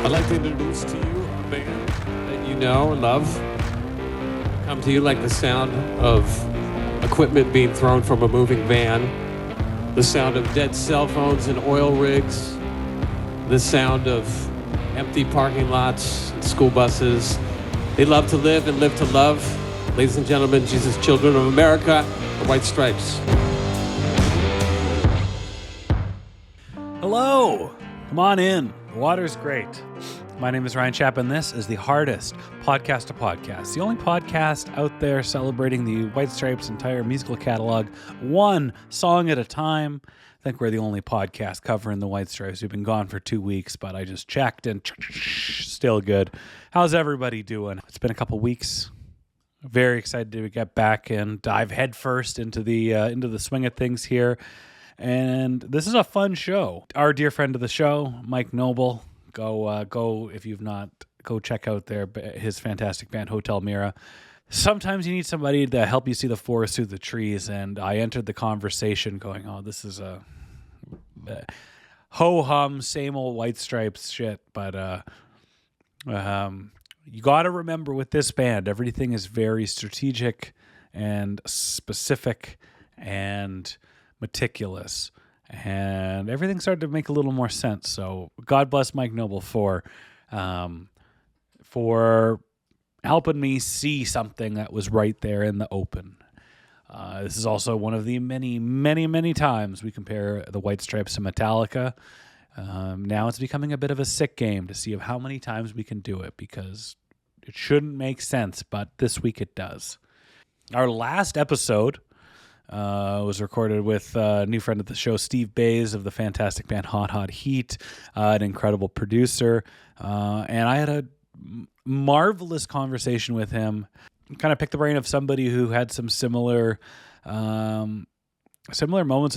I'd like to introduce to you a band that you know and love. Come to you like the sound of equipment being thrown from a moving van, the sound of dead cell phones and oil rigs, the sound of empty parking lots and school buses. They love to live and live to love. Ladies and gentlemen, Jesus Children of America, the White Stripes. Hello! Come on in. The water's great. My name is Ryan Schaap, and this is the hardest podcast to podcast. The only podcast out there celebrating the White Stripes' entire musical catalog, one song at a time. I think we're the only podcast covering the White Stripes. We've been gone for 2 weeks, but I just checked and still good. How's everybody doing? It's been a couple weeks. Very excited to get back and dive headfirst into the swing of things here. And this is a fun show. Our dear friend of the show, Mike Noble, go if you've not, go check out his fantastic band, Hotel Mira. Sometimes you need somebody to help you see the forest through the trees, and I entered the conversation going, oh, this is a ho-hum, same old White Stripes shit, but you got to remember with this band, everything is very strategic and specific and meticulous, and everything started to make a little more sense. So God bless Mike Noble for helping me see something that was right there in the open. This is also one of the many, many, many times we compare the White Stripes to Metallica. Now it's becoming a bit of a sick game to see of how many times we can do it, because it shouldn't make sense, but this week it does. Our last episode was recorded with a new friend of the show, Steve Bays of the fantastic band Hot Hot Heat, an incredible producer. And I had a marvelous conversation with him, kind of picked the brain of somebody who had some similar moments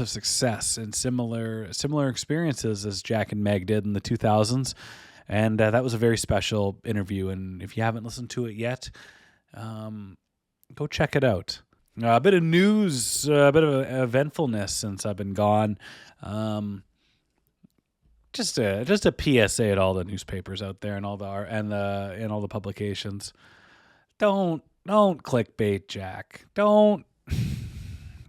of success and similar experiences as Jack and Meg did in the 2000s. And that was a very special interview. And if you haven't listened to it yet, go check it out. A bit of news, a bit of eventfulness since I've been gone. Just a PSA at all the newspapers out there and all the publications. Don't clickbait Jack. Don't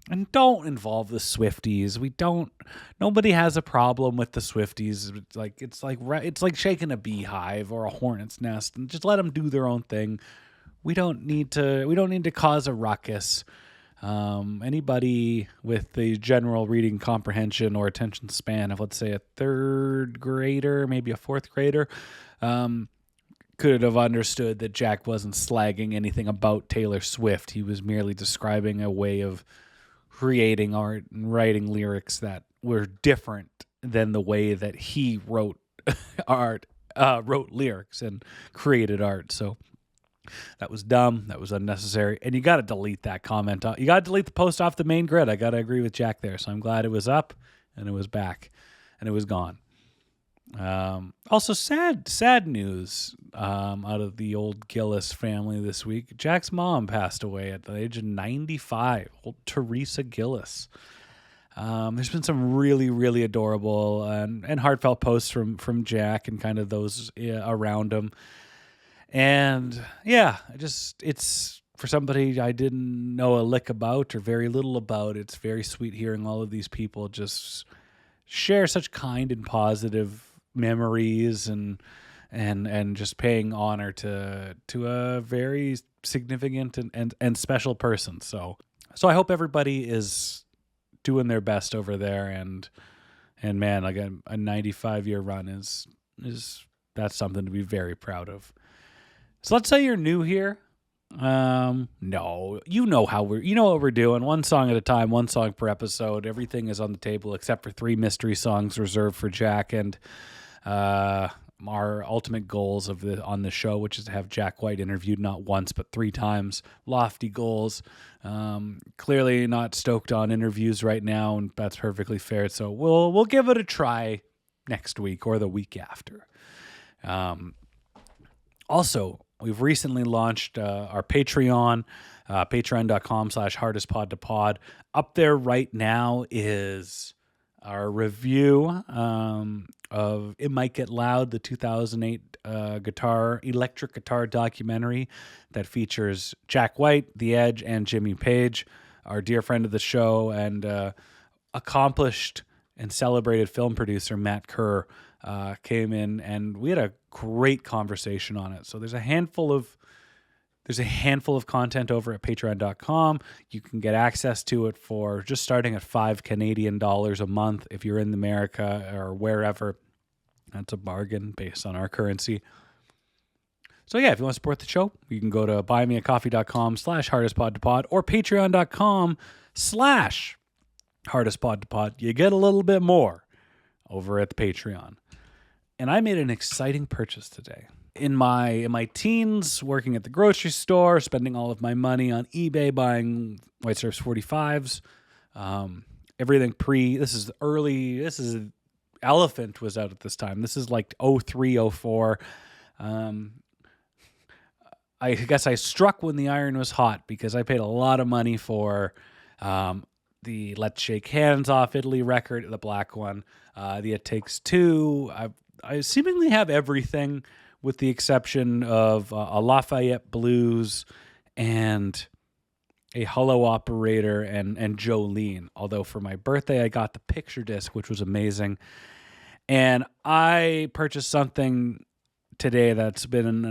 involve the Swifties. Nobody has a problem with the Swifties. It's like shaking a beehive or a hornet's nest, and just let them do their own thing. We don't need to cause a ruckus. Anybody with the general reading comprehension or attention span of, let's say, a third grader, maybe a fourth grader, could have understood that Jack wasn't slagging anything about Taylor Swift. He was merely describing a way of creating art and writing lyrics that were different than the way that he wrote wrote lyrics and created art. So that was dumb. That was unnecessary. And you got to delete that comment. You got to delete the post off the main grid. I got to agree with Jack there. So I'm glad it was up and it was back and it was gone. Also sad news out of the old Gillis family this week. Jack's mom passed away at the age of 95, old Teresa Gillis. There's been some really, really adorable and heartfelt posts from Jack and kind of those around him. And yeah, it's for somebody I didn't know a lick about or very little about. It's very sweet hearing all of these people just share such kind and positive memories and just paying honor to a very significant and special person. So I hope everybody is doing their best over there, and man, like a 95-year run is that's something to be very proud of. So let's say you're new here. No, you know what we're doing. One song at a time, one song per episode. Everything is on the table except for 3 mystery songs reserved for Jack and our ultimate goals on the show, which is to have Jack White interviewed not once but 3 times. Lofty goals. Clearly not stoked on interviews right now, and that's perfectly fair. So we'll give it a try next week or the week after. Also, we've recently launched our Patreon, patreon.com/hardestpodtopod. Up there right now is our review of It Might Get Loud, the 2008 electric guitar documentary that features Jack White, The Edge, and Jimmy Page. Our dear friend of the show and accomplished and celebrated film producer Matt Kerr came in, and we had a great conversation on it. So there's a handful of content over at patreon.com. You can get access to it for just starting at $5 Canadian a month if you're in America or wherever. That's a bargain based on our currency. So yeah, if you want to support the show, you can go to buymeacoffee.com/hardestpodtopod or patreon.com/hardestpodtopod. You get a little bit more over at the Patreon. And I made an exciting purchase today. In my teens, working at the grocery store, spending all of my money on eBay, buying White Stripes 45s, everything this is Elephant was out at this time. This is like 03, 04. I guess I struck when the iron was hot because I paid a lot of money for the Let's Shake Hands Off Italy record, the black one, the It Takes Two. I seemingly have everything with the exception of a Lafayette Blues and a Hello Operator and Jolene. Although for my birthday, I got the picture disc, which was amazing. And I purchased something today that's been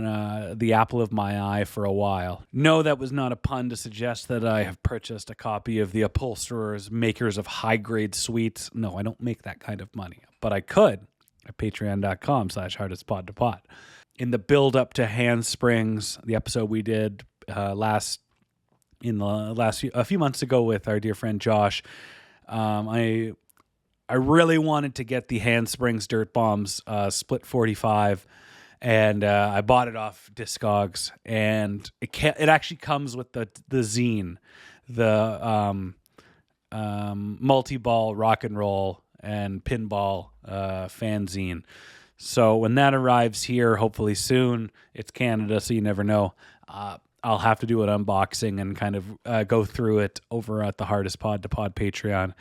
the apple of my eye for a while. No, that was not a pun to suggest that I have purchased a copy of the upholsterers, makers of high-grade suites. No, I don't make that kind of money. But I could at patreon.com/hardestpodtopod. In the build-up to Handsprings, the episode we did a few months ago with our dear friend Josh, I really wanted to get the Handsprings Dirt Bombs split 45, and I bought it off Discogs, and it actually comes with the zine, the multi-ball rock and roll and pinball fanzine. So when that arrives here, hopefully soon, it's Canada, so you never know. I'll have to do an unboxing and kind of go through it over at the Hardest Pod to Pod Patreon.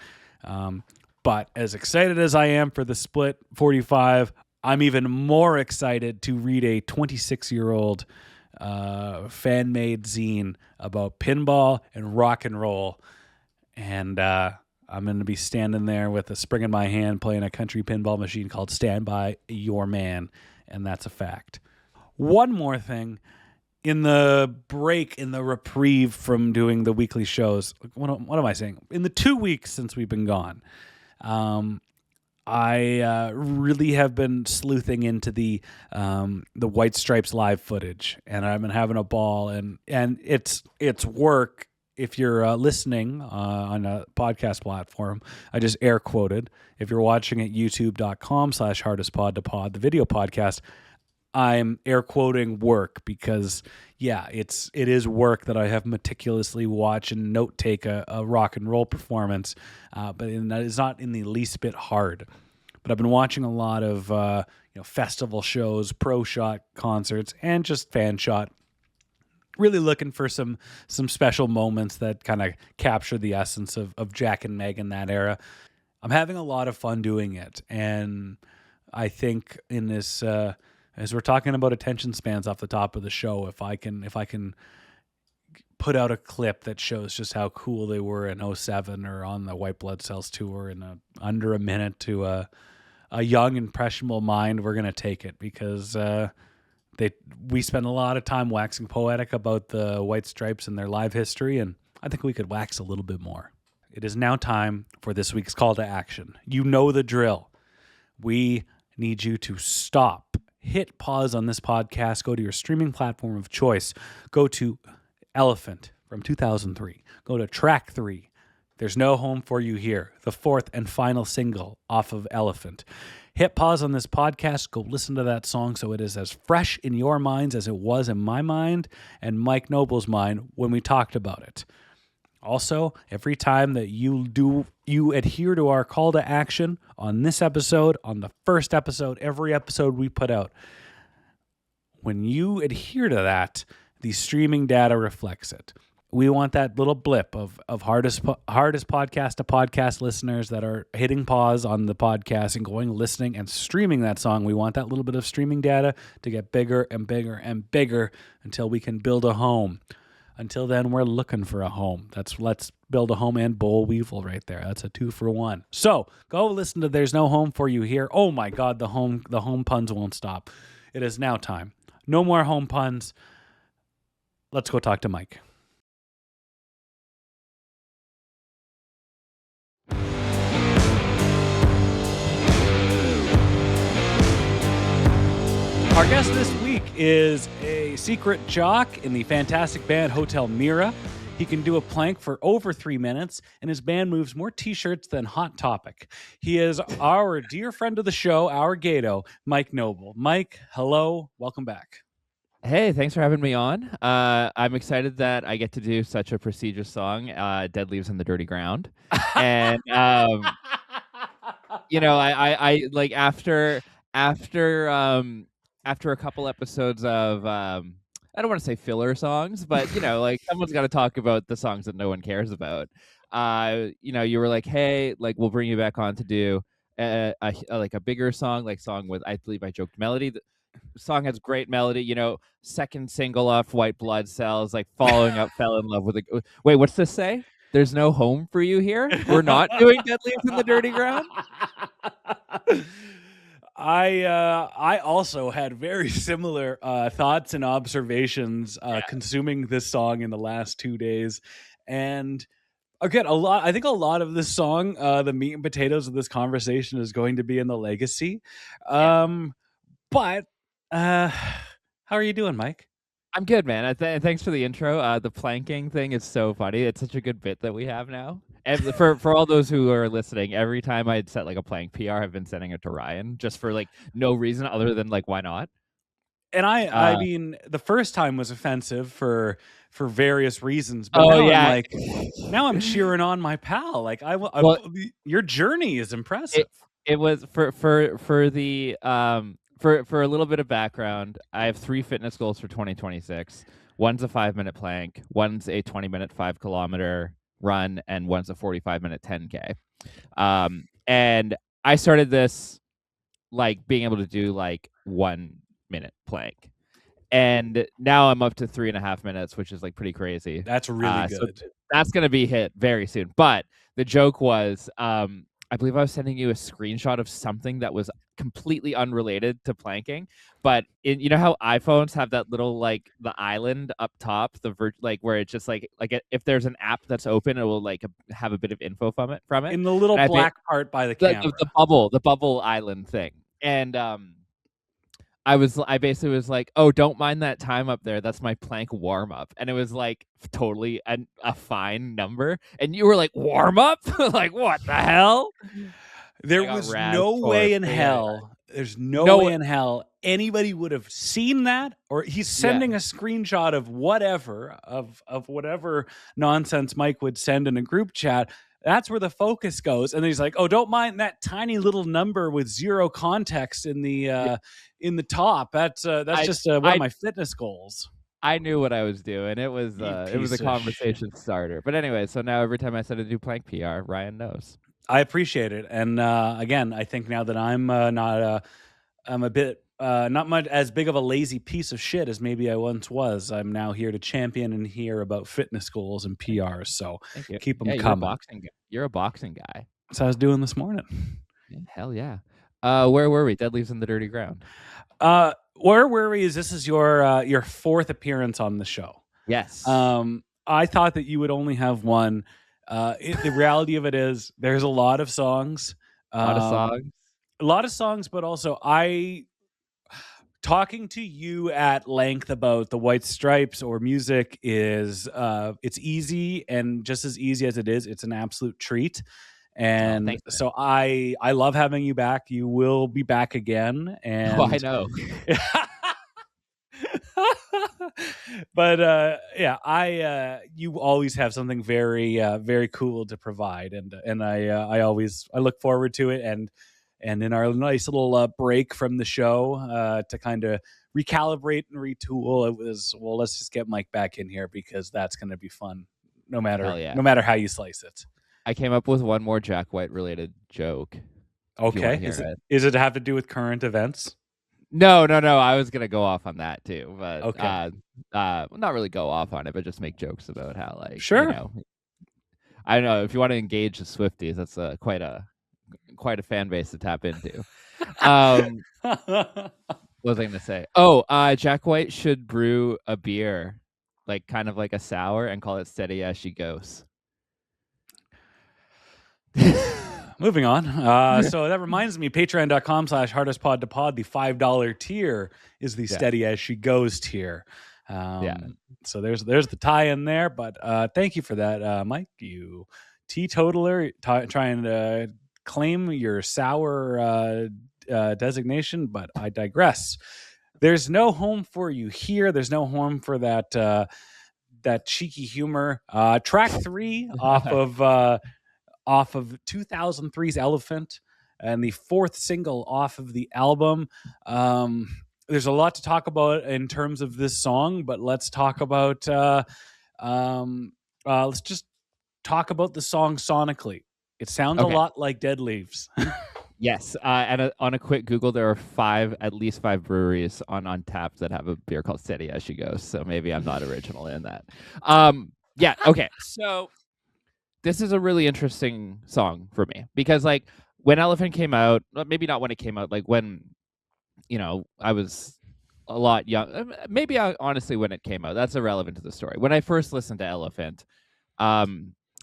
But as excited as I am for the split 45, I'm even more excited to read a 26-year-old fan-made zine about pinball and rock and roll. And I'm going to be standing there with a spring in my hand playing a country pinball machine called Stand By Your Man, and that's a fact. One more thing. In the break, in the reprieve from doing the weekly shows, what am I saying? In the 2 weeks since we've been gone, I really have been sleuthing into the White Stripes live footage, and I've been having a ball, and it's work. If you're listening on a podcast platform, I just air quoted. If you're watching at youtube.com/hardestpodtopod, the video podcast, I'm air quoting work because, yeah, it is work that I have meticulously watched and note take a rock and roll performance, but that is not in the least bit hard. But I've been watching a lot of festival shows, pro shot concerts, and just fan shot. Really looking for some special moments that kind of capture the essence of Jack and Meg in that era. I'm having a lot of fun doing it, and I think in this, as we're talking about attention spans off the top of the show, if I can put out a clip that shows just how cool they were in 07 or on the White Blood Cells tour in under a minute to a young impressionable mind, we're gonna take it because. We spend a lot of time waxing poetic about the White Stripes and their live history, and I think we could wax a little bit more. It is now time for this week's call to action. You know the drill. We need you to stop, hit pause on this podcast, go to your streaming platform of choice, go to Elephant from 2003, go to track 3, There's No Home for You Here, the fourth and final single off of Elephant. Hit pause on this podcast, go listen to that song so it is as fresh in your minds as it was in my mind and Mike Noble's mind when we talked about it. Also, every time that you adhere to our call to action on this episode, on the first episode, every episode we put out, when you adhere to that, the streaming data reflects it. We want that little blip of hardest podcast to podcast listeners that are hitting pause on the podcast and going, listening and streaming that song. We want that little bit of streaming data to get bigger and bigger and bigger until we can build a home. Until then, we're looking for a home. That's Let's Build a Home and Boll Weevil right there. That's a 2-for-1. So go listen to There's No Home for You Here. Oh my God, the home puns won't stop. It is now time. No more home puns. Let's go talk to Mike. Our guest this week is a secret jock in the fantastic band Hotel Mira. He can do a plank for over 3 minutes, and his band moves more t-shirts than Hot Topic. He is our dear friend of the show, our Gato, Mike Noble. Mike, hello. Welcome back. Hey, thanks for having me on. I'm excited that I get to do such a prestigious song, Dead Leaves in the Dirty Ground. And, I like after a couple episodes of, I don't want to say filler songs, but, like someone's got to talk about the songs that no one cares about. You were like, hey, like we'll bring you back on to do a bigger song, like song with, I believe I joked melody. The song has great melody, second single off White Blood Cells, like following up Fell in Love with a... Wait, what's this say? There's no home for you here? We're not doing Dead Leaves in the Dirty Ground? I also had very similar thoughts and observations consuming this song in the last 2 days. And again, I think a lot of this song, the meat and potatoes of this conversation is going to be in the legacy. But how are you doing, Mike? I'm good, man. Thanks for the intro. The planking thing is so funny. It's such a good bit that we have now. And for all those who are listening, every time I'd set like a plank PR, I've been sending it to Ryan just for like no reason other than like why not. And I mean, the first time was offensive for various reasons. But now I'm cheering on my pal. Like your journey is impressive. It was for the For a little bit of background, I have 3 fitness goals for 2026. One's a 5-minute plank, one's a 20-minute 5-kilometer run, and one's a 45-minute 10K. And I started this like being able to do like 1-minute plank. And now I'm up to 3.5 minutes, which is like pretty crazy. That's really good. So that's going to be hit very soon. But the joke was, I believe I was sending you a screenshot of something that was completely unrelated to planking, but you know how iPhones have that little like the island up top, like where it's just like if there's an app that's open, it will like have a bit of info from it. In the little black part by the camera, the bubble island thing, and I basically was like, oh, don't mind that time up there. That's my plank warm up. And it was like totally a fine number. And you were like, warm up? Like, what the hell? There was no way in hell. There's no way in hell anybody would have seen that, or he's sending a screenshot of whatever, of whatever nonsense Mike would send in a group chat. That's where the focus goes. And then he's like, oh, don't mind that tiny little number with zero context in the top. That's just one of my fitness goals. I knew what I was doing. It was a conversation starter. But anyway, so now every time I send a new plank PR, Ryan knows. I appreciate it. And again, I think now that I'm I'm a bit not much as big of a lazy piece of shit as maybe I once was. I'm now here to champion and hear about fitness goals and PRs. So keep them coming. You're a boxing guy. That's what I was doing this morning. Hell yeah. Where were we? Dead Leaves in the Dirty Ground. Where were we? This is your fourth appearance on the show. Yes. I thought that you would only have one. The reality of it is there's a lot of songs. A lot of songs, but also talking to you at length about the White Stripes or music is it's easy, and just as easy as it is, it's an absolute treat. And so I love having you back. You will be back again. And I know. But you always have something very very cool to provide, and I look forward to it. And And in our nice little break from the show to kind of recalibrate and retool, it was, well, let's just get Mike back in here because that's going to be fun no matter how you slice it. I came up with one more Jack White related joke. Okay. Is it have to do with current events? No. I was gonna go off on that too, but okay. Not really go off on it, but just make jokes about how, like, sure. I don't know if you want to engage the Swifties, that's quite a fan base to tap into. What was I gonna say? Oh, Jack White should brew a beer, like kind of like a sour, and call it Steady As She Goes. Moving on. So that reminds me, patreon.com/hardestpod2pod, the $5 tier is the Steady As She Goes tier. So there's the tie in there, but thank you for that, Mike. You teetotaler trying to claim your sour designation, but I digress. There's no home for you here. There's no home for that cheeky humor. Track 3 off of 2003's Elephant, and the 4th single off of the album. There's a lot to talk about in terms of this song, but let's talk about let's just talk about the song sonically. It sounds a lot like Dead Leaves. Yes, and on a quick Google, there are at least five breweries on Untappd that have a beer called Steady As She Goes. So maybe I'm not original in that. Okay. So this is a really interesting song for me because, like, when Elephant came out, maybe not when it came out, like when, I was a lot young, maybe honestly when it came out, that's irrelevant to the story. When I first listened to Elephant,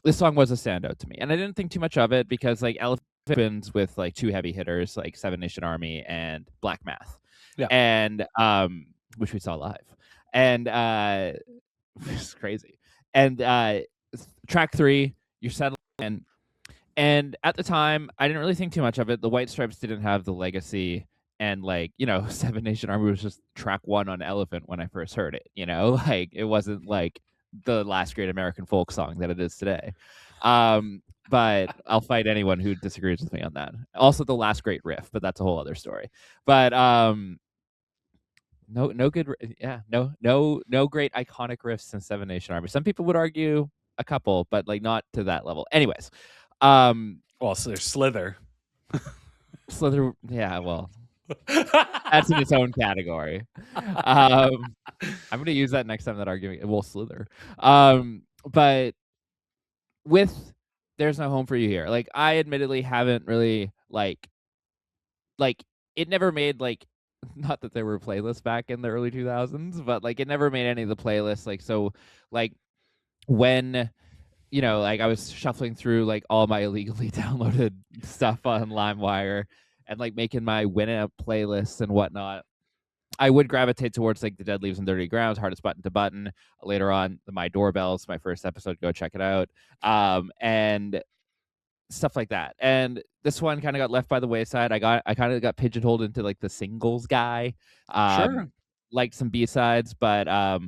this song was a standout to me, and I didn't think too much of it because, like, Elephant opens with like 2 heavy hitters, like Seven Nation Army and Black Math, and which we saw live, and it's crazy. And track 3, You're Settling In. And at the time, I didn't really think too much of it. The White Stripes didn't have the legacy, and, like, Seven Nation Army was just track 1 on Elephant when I first heard it. Like, it wasn't like the last great American folk song that it is today. But I'll fight anyone who disagrees with me on that. Also, the last great riff, but that's a whole other story. But no great iconic riffs since Seven Nation Army. Some people would argue a couple, but, like, not to that level. Anyways, so there's Slither. Slither, yeah, well, that's in its own category. I'm gonna use that next time that argument. Well, Slither, but with There's No Home for You Here, like, I admittedly haven't really like it never made, like, not that there were playlists back in the early 2000s, but, like, it never made any of the playlists. Like, so, like, when like, I was shuffling through, like, all my illegally downloaded stuff on LimeWire and, like, making my Winamp playlists and whatnot, I would gravitate towards, like, the Dead Leaves and Dirty Grounds, Hardest Button to Button. Later on, the My Doorbells, my first episode, go check it out, and stuff like that. And this one kind of got left by the wayside. I kind of got pigeonholed into, like, the singles guy. Sure. Like some B-sides, but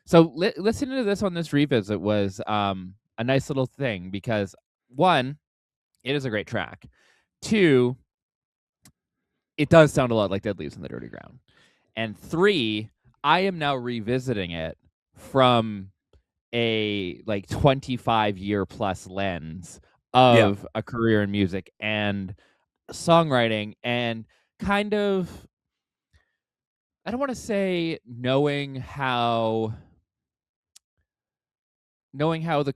so listening to this on this revisit was a nice little thing because, 1, it is a great track. 2, it does sound a lot like Dead Leaves in the Dirty Ground. And 3, I am now revisiting it from a, like, 25-year plus lens of a career in music and songwriting, and kind of, I don't want to say knowing how the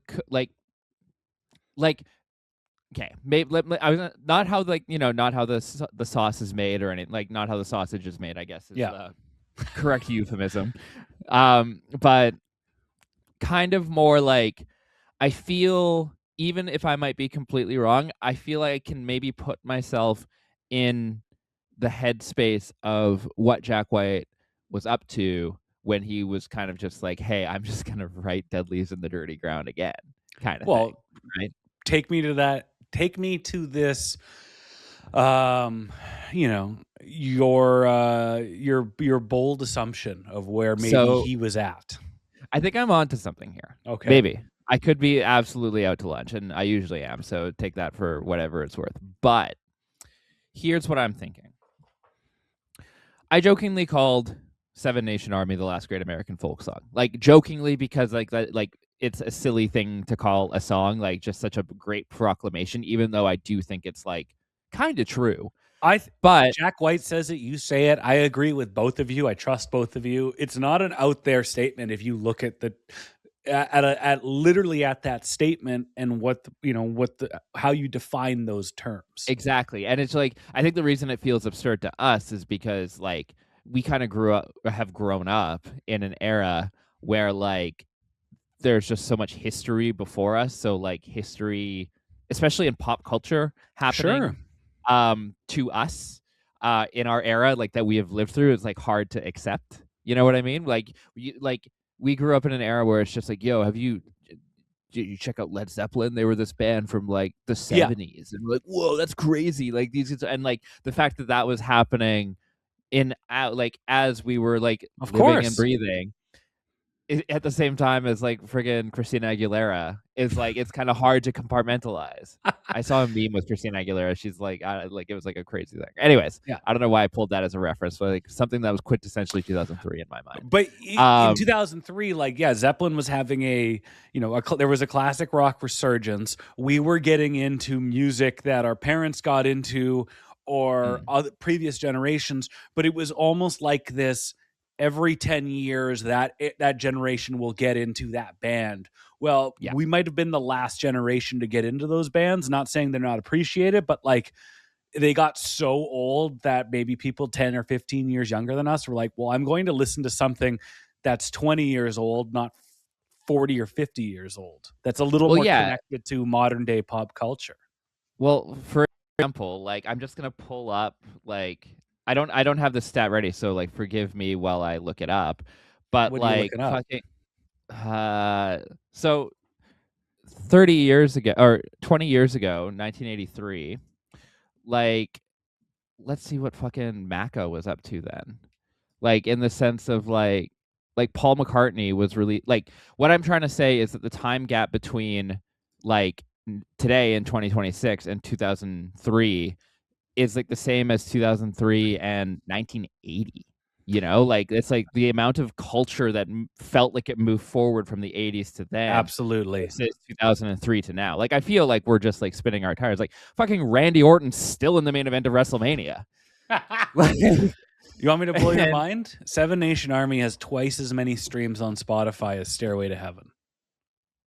okay, maybe I was not how, like, not how the sauce is made or anything, like, not how the sausage is made, I guess is the correct euphemism. But kind of more like, I feel, even if I might be completely wrong, I feel like I can maybe put myself in the headspace of what Jack White was up to when he was kind of just like, hey, I'm just gonna write Dead Leaves in the Dirty Ground again, kind of thing, right? Take me to that. Take me to this. Your bold assumption of where maybe he was at. I think I'm onto something here. Okay, maybe I could be absolutely out to lunch, and I usually am. So take that for whatever it's worth. But here's what I'm thinking. I jokingly called Seven Nation Army the last great American folk song. Like jokingly because like that like it's a silly thing to call a song like just such a great proclamation, even though I do think it's like kind of true. But Jack White says it, you say it. I agree with both of you. I trust both of you. It's not an out there statement if you look at the at literally at that statement and how you define those terms. exactly. And it's like I think the reason it feels absurd to us is because like we kind of have grown up in an era where like there's just so much history before us. So like history, especially in pop culture, happening to us in our era, like that we have lived through, is like hard to accept. You know what I mean? Like we grew up in an era where it's just like, yo, did you check out Led Zeppelin? They were this band from like the 70s, and we're like, whoa, that's crazy. Like these, and like the fact that that was happening as we were like of living course and breathing at the same time as like friggin' Christina Aguilera is like it's kind of hard to compartmentalize. I saw a meme with Christina Aguilera. She's like, it was like a crazy thing. Anyways, I don't know why I pulled that as a reference, but like something that was quintessentially 2003 in my mind. But in 2003, Zeppelin was having there was a classic rock resurgence. We were getting into music that our parents got into or other previous generations, but it was almost like this. Every 10 years that generation will get into that band. Well, we might have been the last generation to get into those bands. Not saying they're not appreciated, but like they got so old that maybe people 10 or 15 years younger than us were like, well, I'm going to listen to something that's 20 years old, not 40 or 50 years old. That's a little more connected to modern day pop culture. Well, for example, like I'm just going to pull up like I don't have the stat ready, so like forgive me while I look it up. But what like so 30 years ago or 20 years ago, 1983, like let's see what fucking Macca was up to then. Like in the sense of like Paul McCartney was really like what I'm trying to say is that the time gap between like today in 2026 and 2003 is like the same as 2003 and 1980. You know, like it's like the amount of culture that felt like it moved forward from the 80s to then. Absolutely. 2003 to now. Like I feel like we're just like spinning our tires. Like fucking Randy Orton's still in the main event of WrestleMania. You want me to blow your mind? Seven Nation Army has twice as many streams on Spotify as Stairway to Heaven.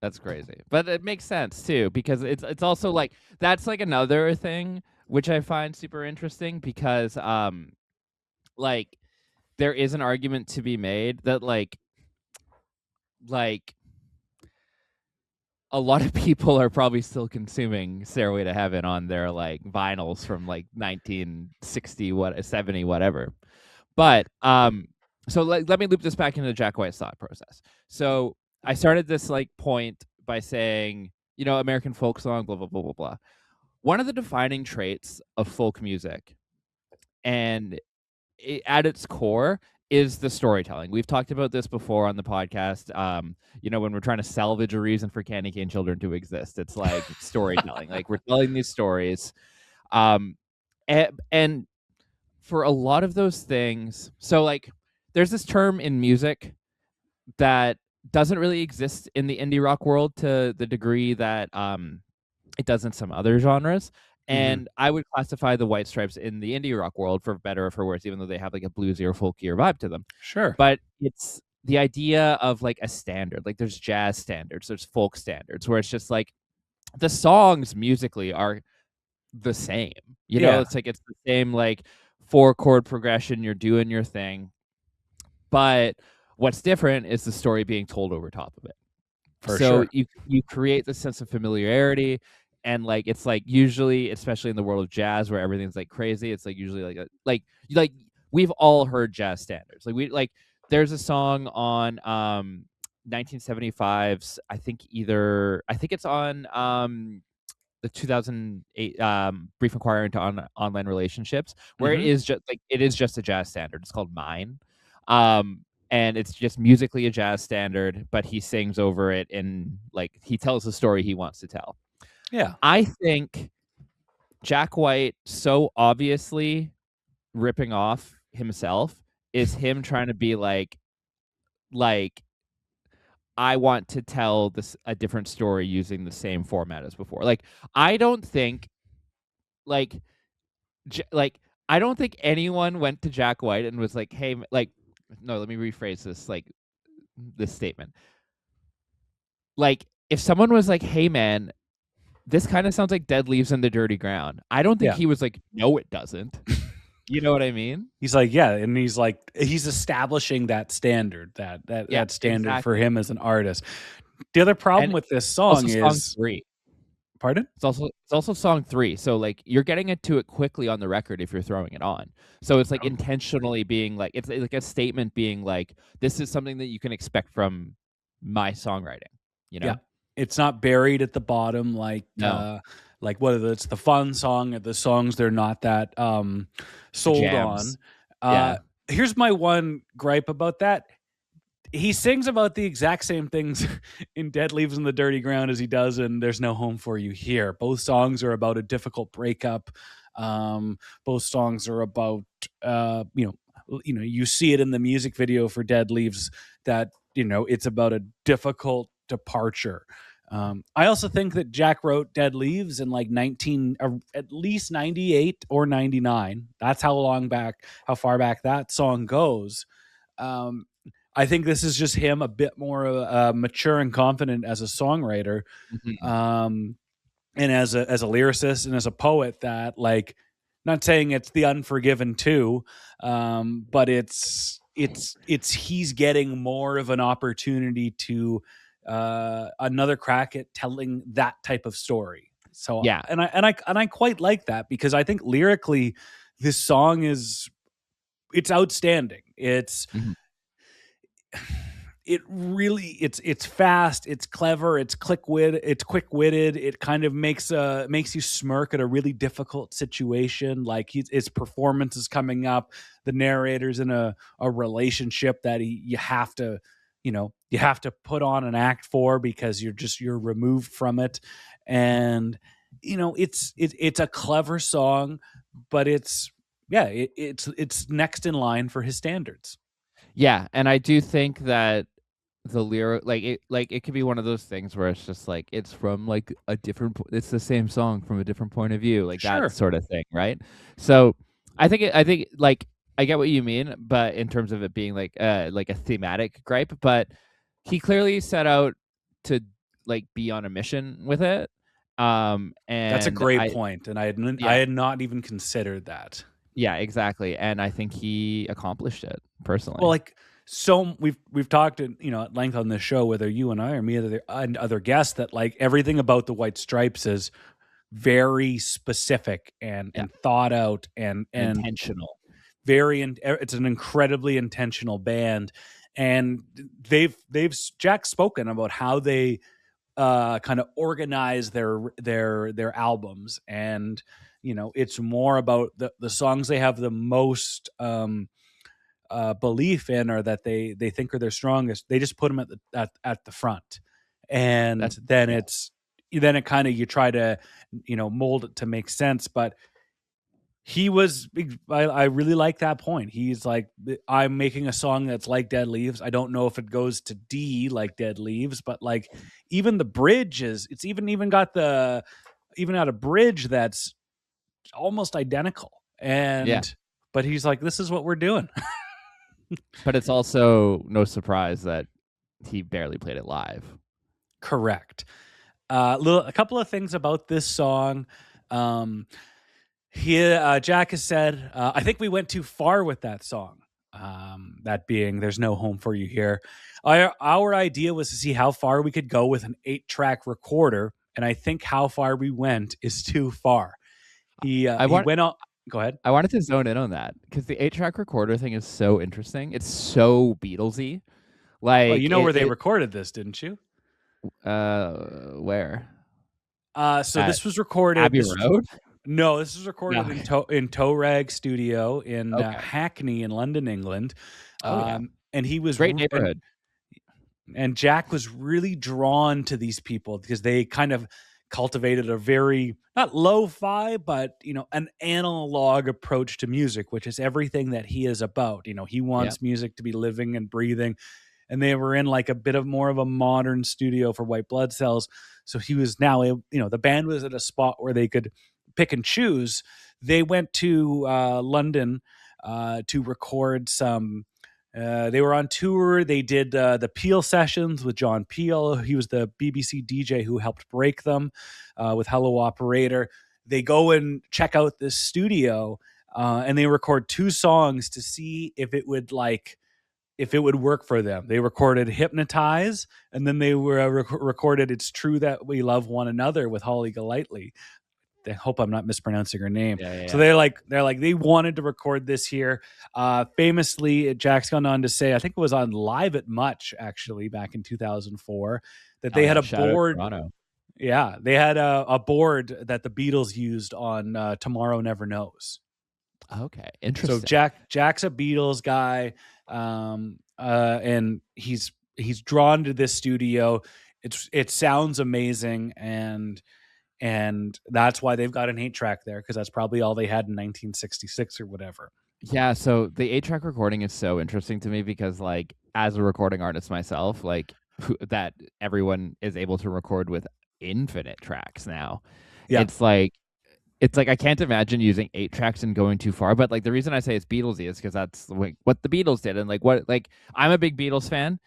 That's crazy. But it makes sense too, because it's also like that's like another thing which I find super interesting because like there is an argument to be made that like a lot of people are probably still consuming Stairway to Heaven on their like vinyls from like 1960 70 whatever. But so let me loop this back into Jack White's thought process. So I started this like point by saying, you know, American folk song, blah blah blah blah blah. One of the defining traits of folk music, and at its core, is the storytelling. We've talked about this before on the podcast. You know, when we're trying to salvage a reason for candy cane children to exist, it's like storytelling. Like we're telling these stories, and for a lot of those things, so like there's this term in music that doesn't really exist in the indie rock world to the degree that it does in some other genres. And I would classify the White Stripes in the indie rock world, for better or for worse, even though they have like a bluesy or folkier vibe to them. Sure. But it's the idea of like a standard. Like there's jazz standards, there's folk standards, where it's just like the songs musically are the same. You know, it's like it's the same like 4-chord progression, you're doing your thing. But what's different is the story being told over top of it. For so sure. you create the sense of familiarity, and like it's like usually, especially in the world of jazz where everything's like crazy, it's like usually like we've all heard jazz standards. Like there's a song on 1975's I think it's on the 2008 Brief Inquiry into Online Relationships, where it is just a jazz standard. It's called Mine. And it's just musically a jazz standard, but he sings over it in like he tells the story he wants to tell. Yeah. I think Jack White so obviously ripping off himself is him trying to be like I want to tell this a different story using the same format as before. Like I don't think like like I don't think anyone went to Jack White and was like, "Hey, like no, let me rephrase this this statement. Like if someone was like, "Hey man, this kind of sounds like Dead Leaves in the Dirty Ground." I don't think he was like, "No, it doesn't." You know what I mean? He's like, yeah, and he's like, he's establishing that standard, that standard for him as an artist. The other problem with this song is song 3. Pardon? It's also song 3. So like you're getting into it quickly on the record if you're throwing it on. So it's like intentionally being like it's like a statement being like this is something that you can expect from my songwriting. You know? Yeah. It's not buried at the bottom like like whether it's the fun song or the songs they're not that sold on. Here's my one gripe about that. He sings about the exact same things in Dead Leaves in the Dirty Ground as he does in There's No Home for You Here. Both songs are about a difficult breakup. Both songs are about you see it in the music video for Dead Leaves that it's about a difficult departure. I also think that Jack wrote Dead Leaves in like at least 98 or 99. That's how far back that song goes. I think this is just him a bit more mature and confident as a songwriter, and as a lyricist and as a poet. That like, not saying it's The Unforgiven too, but it's he's getting more of an opportunity to another crack at telling that type of story. So yeah, and I quite like that because I think lyrically this song it's outstanding. It's it's fast, it's clever, it's quick-witted. It kind of makes you smirk at a really difficult situation. Like his performance is coming up, the narrator's in a relationship that you have to put on an act for because you're removed from it. And it's a clever song, but it's next in line for his standards. Yeah, and I do think that the lyric it could be one of those things where it's just like it's from like a different it's the same song from a different point of view, like that sort of thing, right? So I think like I get what you mean, but in terms of it being like a thematic gripe, but he clearly set out to like be on a mission with it. And that's a great point, and I had not even considered that. Yeah, exactly, and I think he accomplished it personally. Well, like, so we've talked at length on this show, whether you and I or me and other guests, that like everything about the White Stripes is very specific and thought out and intentional. It's an incredibly intentional band, and Jack's spoken about how they kind of organize their albums, and it's more about the songs they have the most belief in, or that they think are their strongest. They just put them at the front, and then it kind of, you try to mold it to make sense. But I really like that point. He's like, I'm making a song that's like Dead Leaves. I don't know if it goes to D like Dead Leaves, but like even the bridge it's even got a bridge that's almost identical. And but he's like, this is what we're doing. But it's also no surprise that he barely played it live. Correct. A couple of things about this song. Jack has said, I think we went too far with that song. That being There's No Home for You Here. Our idea was to see how far we could go with an 8-track recorder, and I think how far we went is too far. He went on. Go ahead. I wanted to zone in on that because the 8-track recorder thing is so interesting. It's so Beatlesy. Like, well, where they recorded this, didn't you? Where? So this was recorded Abbey Road. No, this was recorded in Toe Rag Studio in Hackney in London, England. And he was great neighborhood. And Jack was really drawn to these people because they kind of cultivated a very, not lo-fi, but an analog approach to music, which is everything that he is about. He Yeah. wants music to be living and breathing, and they were in like a bit of more of a modern studio for White Blood Cells. So he was now, the band was at a spot where they could pick and choose. They went to London to record some. They were on tour. They did the Peel sessions with John Peel. He was the BBC DJ who helped break them with Hello Operator. They go and check out this studio and they record 2 songs to see if it would work for them. They recorded Hypnotize, and then they were recorded It's True That We Love One Another with Holly Golightly. I hope I'm not mispronouncing her name. Yeah. So they're like they wanted to record this here. Famously, Jack's gone on to say, I think it was on Live at Much actually back in 2004, that they had a board. Yeah, they had a board that the Beatles used on Tomorrow Never Knows. Okay, interesting. So Jack's a Beatles guy, and he's drawn to this studio. It sounds amazing, and that's why they've got an 8-track there, because that's probably all they had in 1966 or whatever. Yeah, so the 8-track recording is so interesting to me because, like, as a recording artist myself, like that everyone is able to record with infinite tracks now. Yeah. It's like I can't imagine using 8 tracks and going too far. But like the reason I say it's Beatlesy is because that's like what the Beatles did, and like I'm a big Beatles fan.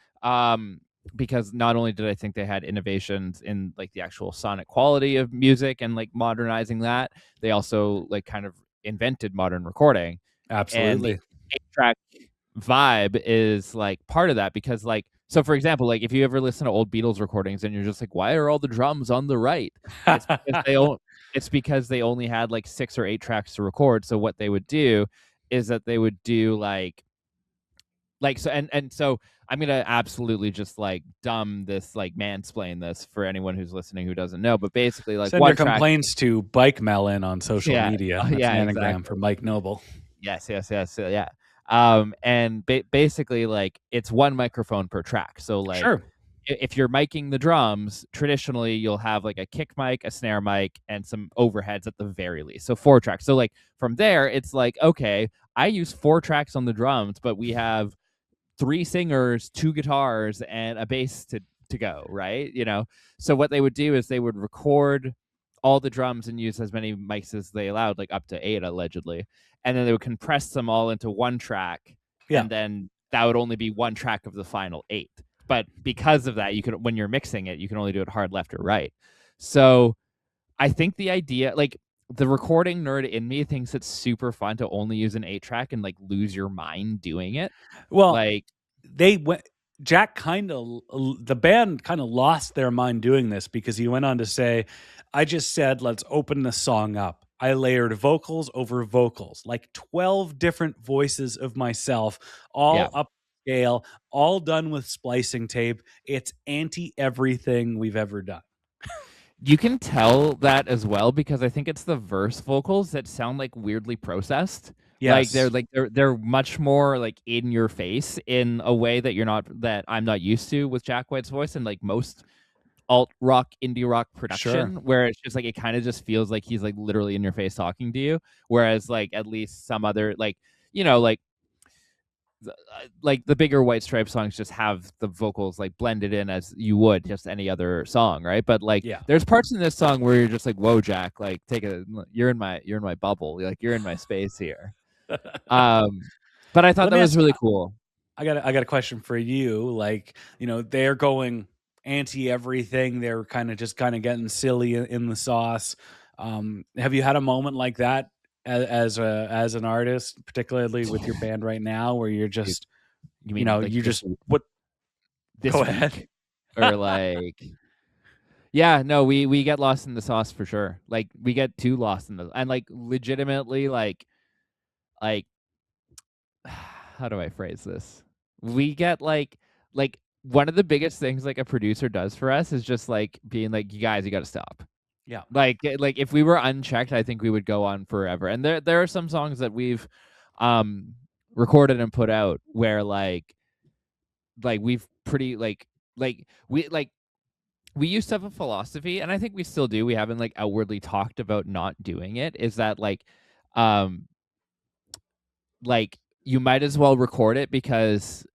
Because not only did I think they had innovations in like the actual sonic quality of music and like modernizing that, they also like kind of invented modern recording. Absolutely. And the 8-track vibe is like part of that, because like, so for example, like if you ever listen to old Beatles recordings and you're just like, why are all the drums on the right? It's because they only had like 6 or 8 tracks to record. So what they would do is that they would do like so, and so I'm gonna absolutely just like mansplain this for anyone who's listening who doesn't know, but basically like send your complaints to Bike Melon on social media. That's an anagram exactly. for Mike Noble. Yes, yeah. And basically like it's 1 microphone per track. So like, sure, if you're miking the drums, traditionally you'll have like a kick mic, a snare mic, and some overheads at the very least. So 4 tracks. So like from there, it's like, okay, I use 4 tracks on the drums, but we have 3 singers, 2 guitars, and a bass to go, right? So what they would do is they would record all the drums and use as many mics as they allowed, like up to 8 allegedly, and then they would compress them all into 1 track, and then that would only be 1 track of the final 8. But because of that, when you're mixing it, you can only do it hard left or right. So I think the idea, like the recording nerd in me thinks it's super fun to only use an 8-track and like lose your mind doing it. Well, like the band kind of lost their mind doing this, because he went on to say, I just said, let's open the song up. I layered vocals over vocals, like 12 different voices of myself, all up scale, all done with splicing tape. It's anti everything we've ever done. You can tell that as well, because I think it's the verse vocals that sound like weirdly processed. Yes. They're much more like in your face in a way that I'm not used to with Jack White's voice and like most alt rock, indie rock production, where it's just like it kind of just feels like he's like literally in your face talking to you. Whereas like at least some other like the bigger White Stripes songs just have the vocals like blended in as you would just any other song, right? But like there's parts in this song where you're just like, whoa, Jack, like you're in my bubble, like you're in my space here. But I thought that was really cool. I got a question for you. Like, they're going anti everything. They're kind of getting silly in the sauce. Have you had a moment like that as an artist, particularly with your band right now, where you're just, what? Go ahead. Or like, yeah, no, we get lost in the sauce for sure. Like we get too lost in and like legitimately like, how do I phrase this? We get like one of the biggest things like a producer does for us is just like being like, you guys, you got to stop. Yeah. Like if we were unchecked, I think we would go on forever. And there are some songs that we've recorded and put out where like we've pretty we we used to have a philosophy, and I think we still do. We haven't like outwardly talked about not doing it. Is that um, like you might as well record it, because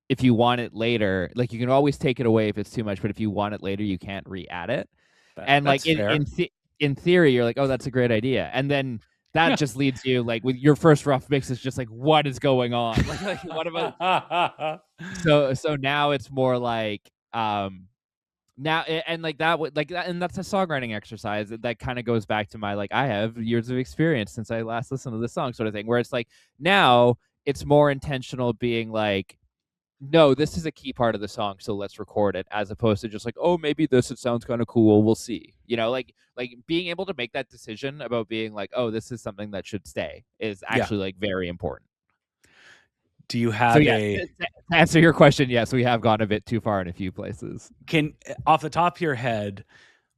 if you want it later, like you can always take it away if it's too much, but if you want it later, you can't re-add it. And like That's fair. in theory, you're like, oh, that's a great idea, and then that just leads you like with your first rough mix is just like, what is going on? Like what about? So now it's more like now and like that would like that, and that's a songwriting exercise that kind of goes back to my like I have years of experience since I last listened to this song sort of thing, where it's like now it's more intentional, being like, no, this is a key part of the song, so let's record it, as opposed to just like, oh, maybe it sounds kind of cool, we'll see. Like being able to make that decision about being like, oh, this is something that should stay is actually like very important. Do you So have yeah, a to answer your question, yes, we have gone a bit too far in a few places. can off the top of your head,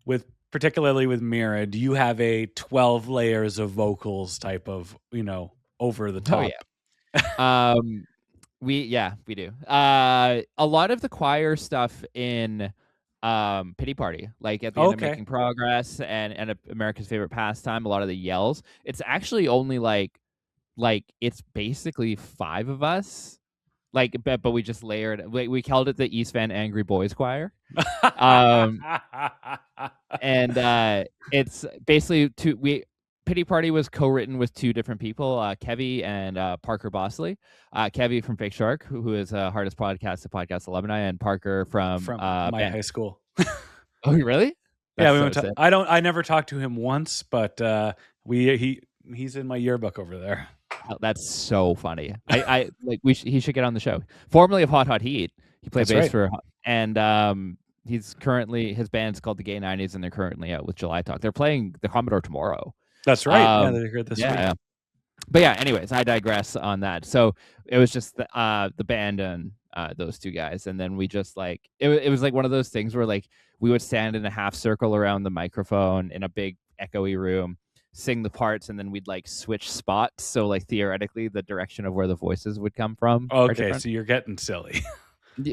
with particularly with Mira, do you have a 12 layers of vocals type of, over the top? Oh, yeah. We do. A lot of the choir stuff in Pity Party, like at the end of Making Progress and America's Favorite Pastime, a lot of the yells, it's actually only like it's basically 5 of us. Like, but we just layered. We called it the East Van Angry Boys Choir. And it's basically Pity Party was co-written with 2 different people, Kevy and Parker Bosley. Kevy from Fake Shark, who is Hardest Podcast, the podcast alumni, and Parker from my high school. Oh, really? Yeah, we went to. I never talked to him once, but he's in my yearbook over there. Oh, that's so funny. I like he should get on the show. Formerly of Hot Hot Heat, he played bass for, and he's currently, his band's called the Gay 90s, and they're currently out with July Talk. They're playing the Commodore tomorrow. That's right. They heard this week. Yeah. But yeah, anyways, I digress on that. So it was just the band and those 2 guys, and then we just like it was like one of those things where like we would stand in a half circle around the microphone in a big echoey room, sing the parts, and then we'd like switch spots, so like theoretically the direction of where the voices would come from. Okay, so you're getting silly.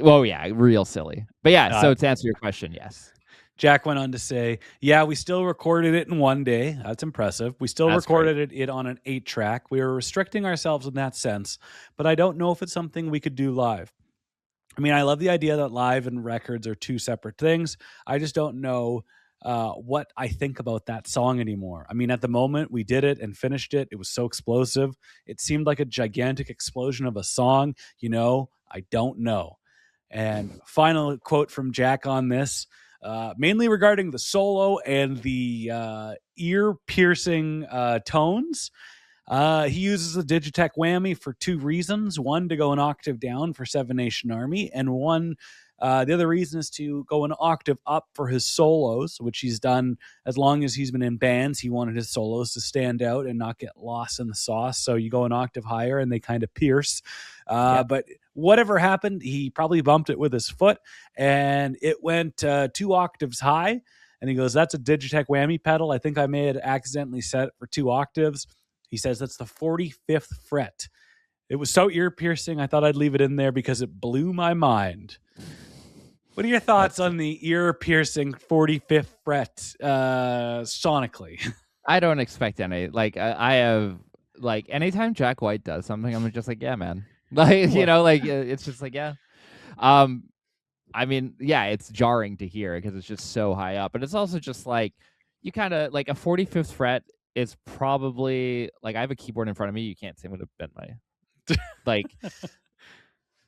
Well, yeah, real silly. But yeah, so to answer your question, yes. Jack went on to say, yeah, we still recorded it in one day. That's impressive. We still recorded it on an 8-track. We were restricting ourselves in that sense, but I don't know if it's something we could do live. I mean, I love the idea that live and records are 2 separate things. I just don't know what I think about that song anymore. I mean, at the moment we did it and finished it, it was so explosive. It seemed like a gigantic explosion of a song. I don't know. And final quote from Jack on this, mainly regarding the solo and the ear-piercing tones. He uses the Digitech whammy for 2 reasons. One, to go an octave down for Seven Nation Army, and one, the other reason is to go an octave up for his solos, which he's done as long as he's been in bands. He wanted his solos to stand out and not get lost in the sauce. So you go an octave higher and they kind of pierce. But whatever happened, he probably bumped it with his foot and it went 2 octaves high. And he goes, that's a Digitech whammy pedal. I think I may have accidentally set it for 2 octaves. He says that's the 45th fret. It was so ear-piercing, I thought I'd leave it in there because it blew my mind. What are your thoughts on the ear-piercing 45th fret sonically? I don't expect any. Like, I have, like, anytime Jack White does something, I'm just like, yeah, man. Like, like, it's just like, yeah. I mean, yeah, it's jarring to hear because it's just so high up. But it's also just like, you kind of, like, a 45th fret is probably, like, I have a keyboard in front of me. You can't see what would have been my, like,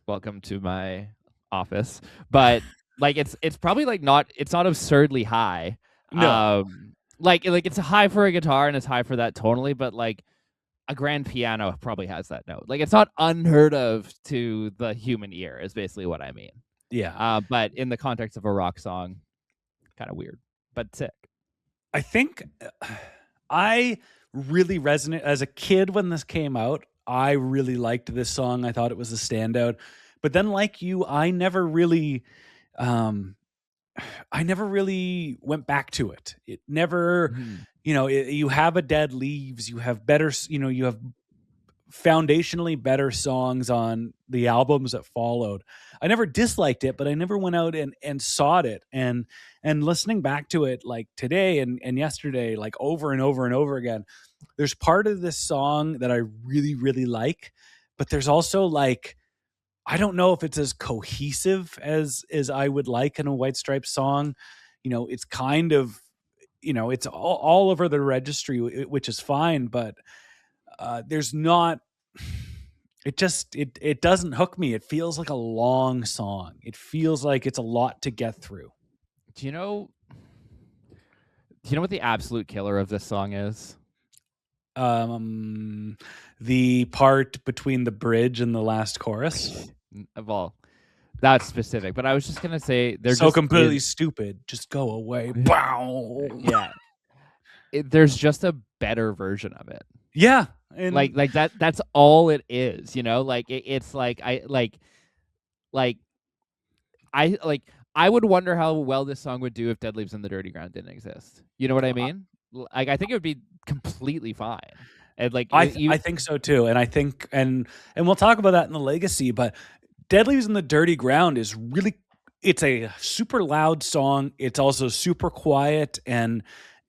welcome to my office. But, like, it's probably, like, it's not absurdly high. No. Like it's a high for a guitar and it's high for that tonally, but, like, a grand piano probably has that note. Like, it's not unheard of to the human ear is basically what I mean. Yeah. But in the context of a rock song, kind of weird, but sick. I think I really resonate as a kid when this came out. I really liked this song. I thought it was a standout. But then, like you, I never really went back to it. It never, you have a Dead Leaves, you have better, you have foundationally better songs on the albums that followed. I never disliked it, but I never went out and sought it. And listening back to it like today and yesterday, like over and over and over again, there's part of this song that I really, really like, but there's also like, I don't know if it's as cohesive as I would like in a White Stripes song. It's kind of, it's all over the registry, which is fine, but there's not. It doesn't hook me. It feels like a long song. It feels like it's a lot to get through. Do you know what the absolute killer of this song is? The part between the bridge and the last chorus. Well, that's specific, but I was just gonna say they're so just completely stupid. Just go away. Bow. Yeah, there's just a better version of it. Yeah, and like that. That's all it is. Like it's like I would wonder how well this song would do if Dead Leaves in the Dirty Ground didn't exist. You know what I mean? Like I think it would be completely fine. And like I think so too. And I think and we'll talk about that in the legacy, but Dead Leaves in the Dirty Ground is really, it's a super loud song. It's also super quiet and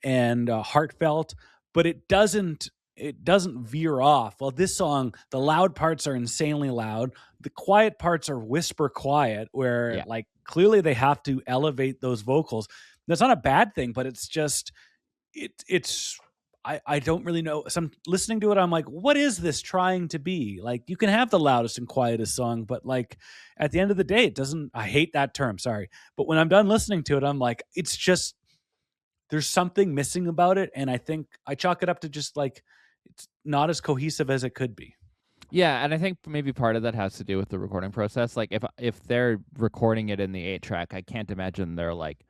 heartfelt, but it doesn't veer off. Well, this song, the loud parts are insanely loud. The quiet parts are whisper quiet, where like clearly they have to elevate those vocals. That's not a bad thing, but it's just I don't really know. So I'm listening to it, I'm like, what is this trying to be? Like, you can have the loudest and quietest song, but like at the end of the day, it doesn't, I hate that term, sorry. But when I'm done listening to it, I'm like, it's just, there's something missing about it. And I think I chalk it up to just like, it's not as cohesive as it could be. Yeah, and I think maybe part of that has to do with the recording process. Like if they're recording it in the 8-track, I can't imagine they're like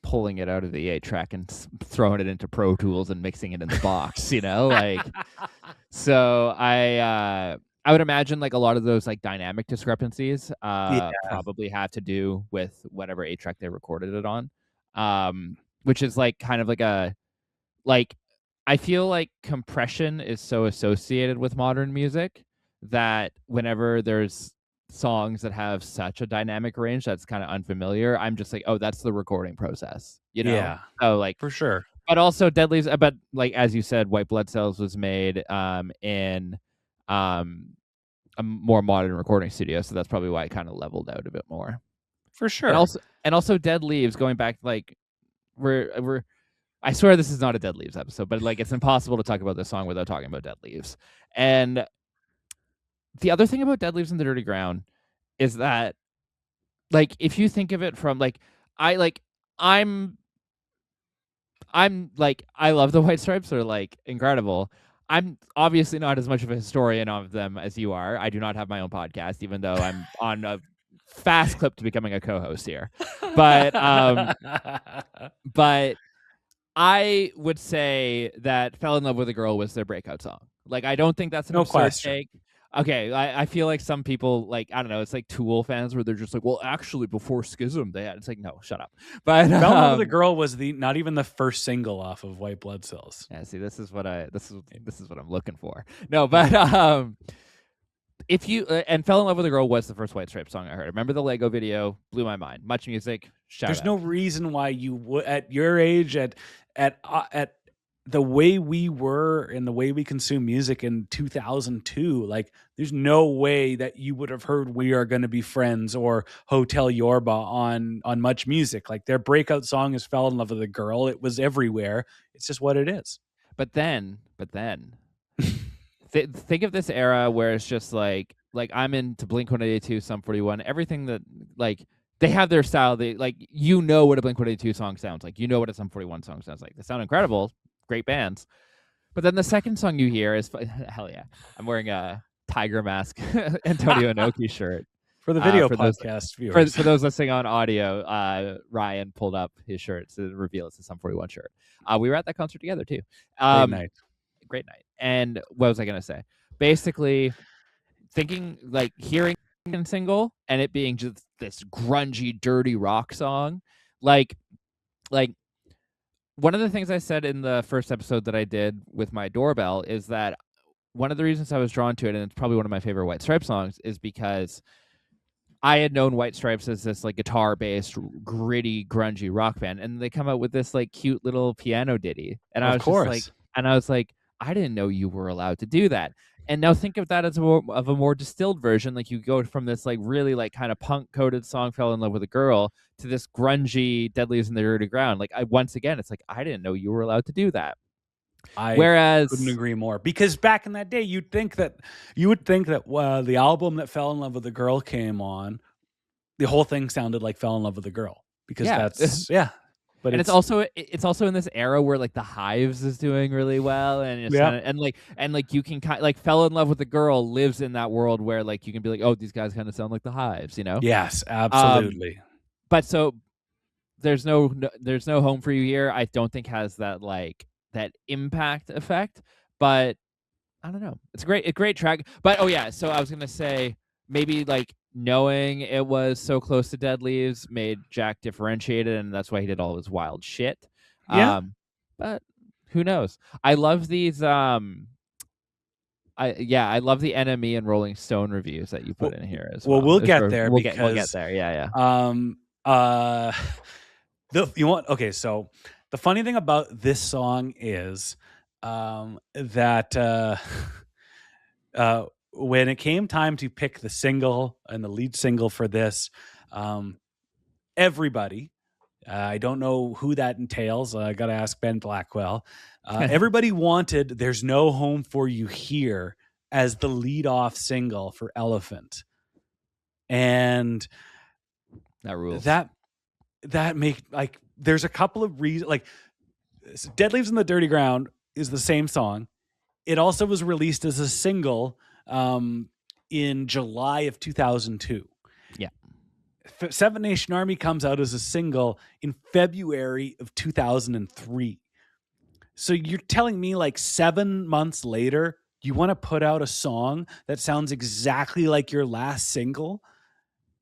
pulling it out of the 8-track and throwing it into Pro Tools and mixing it in the box, like. So I would imagine like a lot of those like dynamic discrepancies probably have to do with whatever 8-track they recorded it on, which is like kind of like a like. I feel like compression is so associated with modern music that whenever there's songs that have such a dynamic range that's kind of unfamiliar, I'm just like, oh, that's the recording process, Yeah. So like for sure. But also Dead Leaves, but like as you said, White Blood Cells was made in a more modern recording studio, so that's probably why it kind of leveled out a bit more. For sure. And also Dead Leaves, going back, like we're I swear this is not a Dead Leaves episode, but like it's impossible to talk about this song without talking about Dead Leaves. And the other thing about Dead Leaves in the Dirty Ground is that, like, if you think of it from like, I'm like, I love the White Stripes, they're like incredible. I'm obviously not as much of a historian of them as you are. I do not have my own podcast, even though I'm on a fast clip to becoming a co-host here. But but I would say that Fell in Love with a Girl was their breakout song. Like, I don't think that's an absurd take. Okay, I feel like some people, like, I don't know, it's like Tool fans where they're just like, well, actually, before Schism, they had. It's like, no, shut up. But Fell in Love with a Girl was not even the first single off of White Blood Cells. Yeah, see, this is what I'm looking for. No, but if you and Fell in Love with a Girl was the first White Stripes song I heard. I remember the Lego video, blew my mind. Much music. There's no reason why you would, at your age, at the way we were and the way we consume music in 2002, like there's no way that you would have heard We Are Gonna Be Friends or Hotel Yorba on Much Music. Like, their breakout song is Fell in Love with a Girl. It was everywhere. It's just what it is. But then think of this era where it's just like I'm into Blink-182, Sum 41, everything that, like, they have their style. They, like, what a Blink-182 song sounds like. What a Sum 41 song sounds like. They sound incredible. Great bands. But then the second song you hear is, hell yeah, I'm wearing a Tiger Mask Antonio Inoki shirt. For the video podcast viewers. For those listening on audio, Ryan pulled up his shirt to reveal it's a Sum 41 shirt. We were at that concert together too. Great night. And what was I going to say? Basically, thinking, like, hearing a single and it being just this grungy, dirty rock song, like one of the things I said in the first episode that I did with my doorbell is that one of the reasons I was drawn to it, and it's probably one of my favorite White Stripes songs, is because I had known White Stripes as this like guitar-based, gritty, grungy rock band, and they come out with this like cute little piano ditty, and I was like, I didn't know you were allowed to do that. And now think of that as a more distilled version. Like you go from this like really like kind of punk-coded song, "Fell in Love with a Girl," to this grungy "Dead Leaves in the Dirty Ground." Like once again, it's like I didn't know you were allowed to do that. Whereas couldn't agree more, because back in that day, you would think that the album that "Fell in Love with a Girl" came on, the whole thing sounded like "Fell in Love with a Girl," because that's But it's also in this era where like the Hives is doing really well, and it's and you can kind like "Fell in Love with a Girl" lives in that world where like you can be like, oh, these guys kind of sound like the Hives, you know? Yes, absolutely. But so there's no Home for You Here. I don't think has that like that impact effect, but I don't know. It's a great track. But so I was gonna say maybe like knowing it was so close to Dead Leaves made Jack differentiated, and that's why he did all his wild shit. But who knows? I love these I love the NME and Rolling Stone reviews that you put in here as well. We'll get there. We'll get there. Yeah. So the funny thing about this song is that when it came time to pick the single and the lead single for this, everybody, I don't know who that entails. I got to ask Ben Blackwell. Everybody wanted "There's No Home for You Here" as the lead-off single for Elephant. And that rules. That make like there's a couple of reasons. Like "Dead Leaves in the Dirty Ground" is the same song. It also was released as a single in July of 2002. Yeah. Seven Nation Army comes out as a single in February of 2003. So you're telling me like 7 months later, you want to put out a song that sounds exactly like your last single?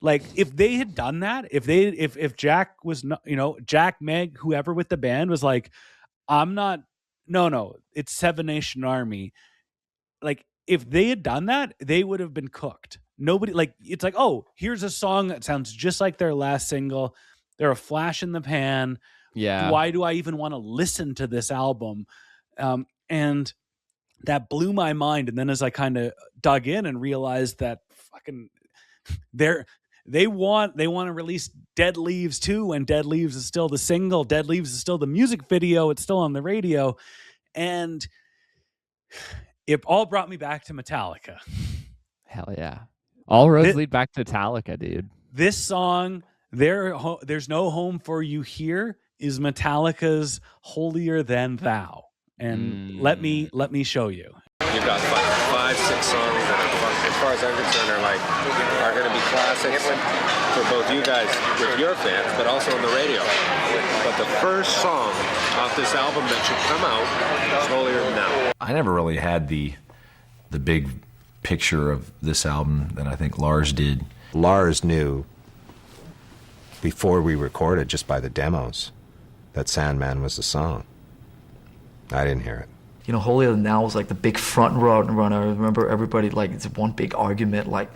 Like if they had done that, if Jack was not, Jack, Meg, whoever with the band was like, it's Seven Nation Army. Like if they had done that, they would have been cooked. Nobody it's like, oh, here's a song that sounds just like their last single. They're a flash in the pan. Yeah. Why do I even want to listen to this album? And that blew my mind. And then as I kind of dug in and realized that fucking they want to release Dead Leaves too, and Dead Leaves is still the single. Dead Leaves is still the music video. It's still on the radio. And it all brought me back to Metallica. Hell yeah. All roads lead back to Metallica, dude. This song, "There's No Home for You Here," is Metallica's "Holier Than Thou." And let me show you. You've got 5, 6 songs that, as far as I'm concerned, are going to be classics for both you guys with your fans, but also on the radio. But the first song off this album that should come out is "Holier Than Thou." I never really had the big picture of this album that I think Lars did. Lars knew before we recorded, just by the demos, that "Sandman" was the song. I didn't hear it. Holier Than Thou was like the big front runner. I remember everybody like it's one big argument. Like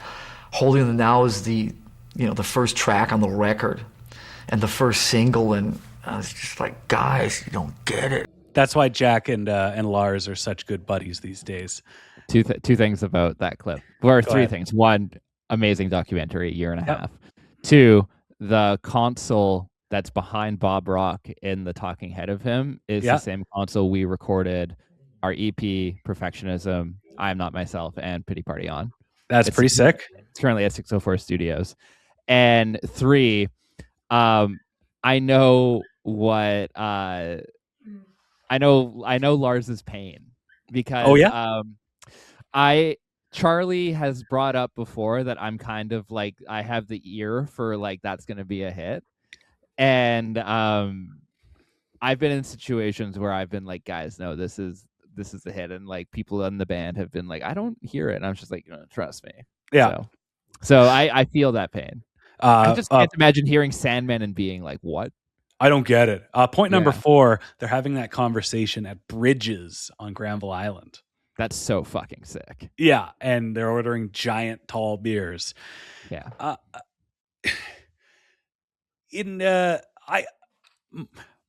Holier Than Thou is the first track on the record and the first single, and I was just like, guys, you don't get it. That's why Jack and Lars are such good buddies these days. Two things about that clip, or three things. One, amazing documentary, a year and a half. Two, the console that's behind Bob Rock in the talking head of him is the same console we recorded our EP Perfectionism, I Am Not Myself, and Pity Party on. It's pretty sick. It's currently at 604 Studios. And three, I know what I know Lars's pain, because Charlie has brought up before that I'm kind of like, I have the ear for like that's gonna be a hit. And I've been in situations where I've been like, guys, no, this is the hit, and like people in the band have been like, I don't hear it, and I'm just like, trust me. So I feel that pain. I just can't imagine hearing Sandman and being like, what? I don't get it. Point number 4, they're having that conversation at Bridges on Granville Island. That's so fucking sick. Yeah, and they're ordering giant tall beers. Yeah.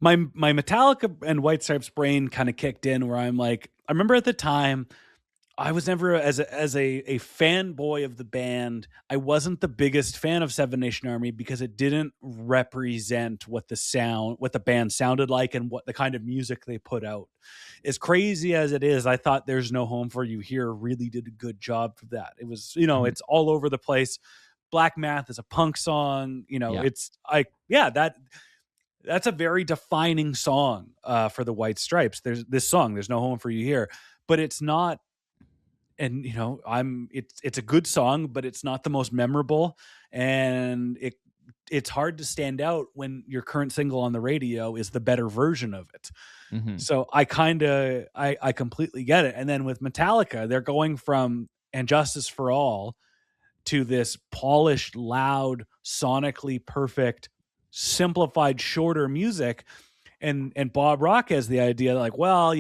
My Metallica and White Stripes brain kind of kicked in where I'm like, I remember at the time I was never as a fanboy of the band. I wasn't the biggest fan of Seven Nation Army because it didn't represent what the band sounded like and what the kind of music they put out. As crazy as it is, I thought There's No Home for You Here really did a good job for that. It was, it's all over the place. Black Math is a punk song, it's like, that's a very defining song for the White Stripes. There's this song, There's No Home for You Here, but it's not. And it's a good song, but it's not the most memorable, and it's hard to stand out when your current single on the radio is the better version of it. Mm-hmm. So I completely get it. And then with Metallica, they're going from And Justice for All to this polished, loud, sonically perfect, simplified, shorter music, and Bob Rock has the idea like, well,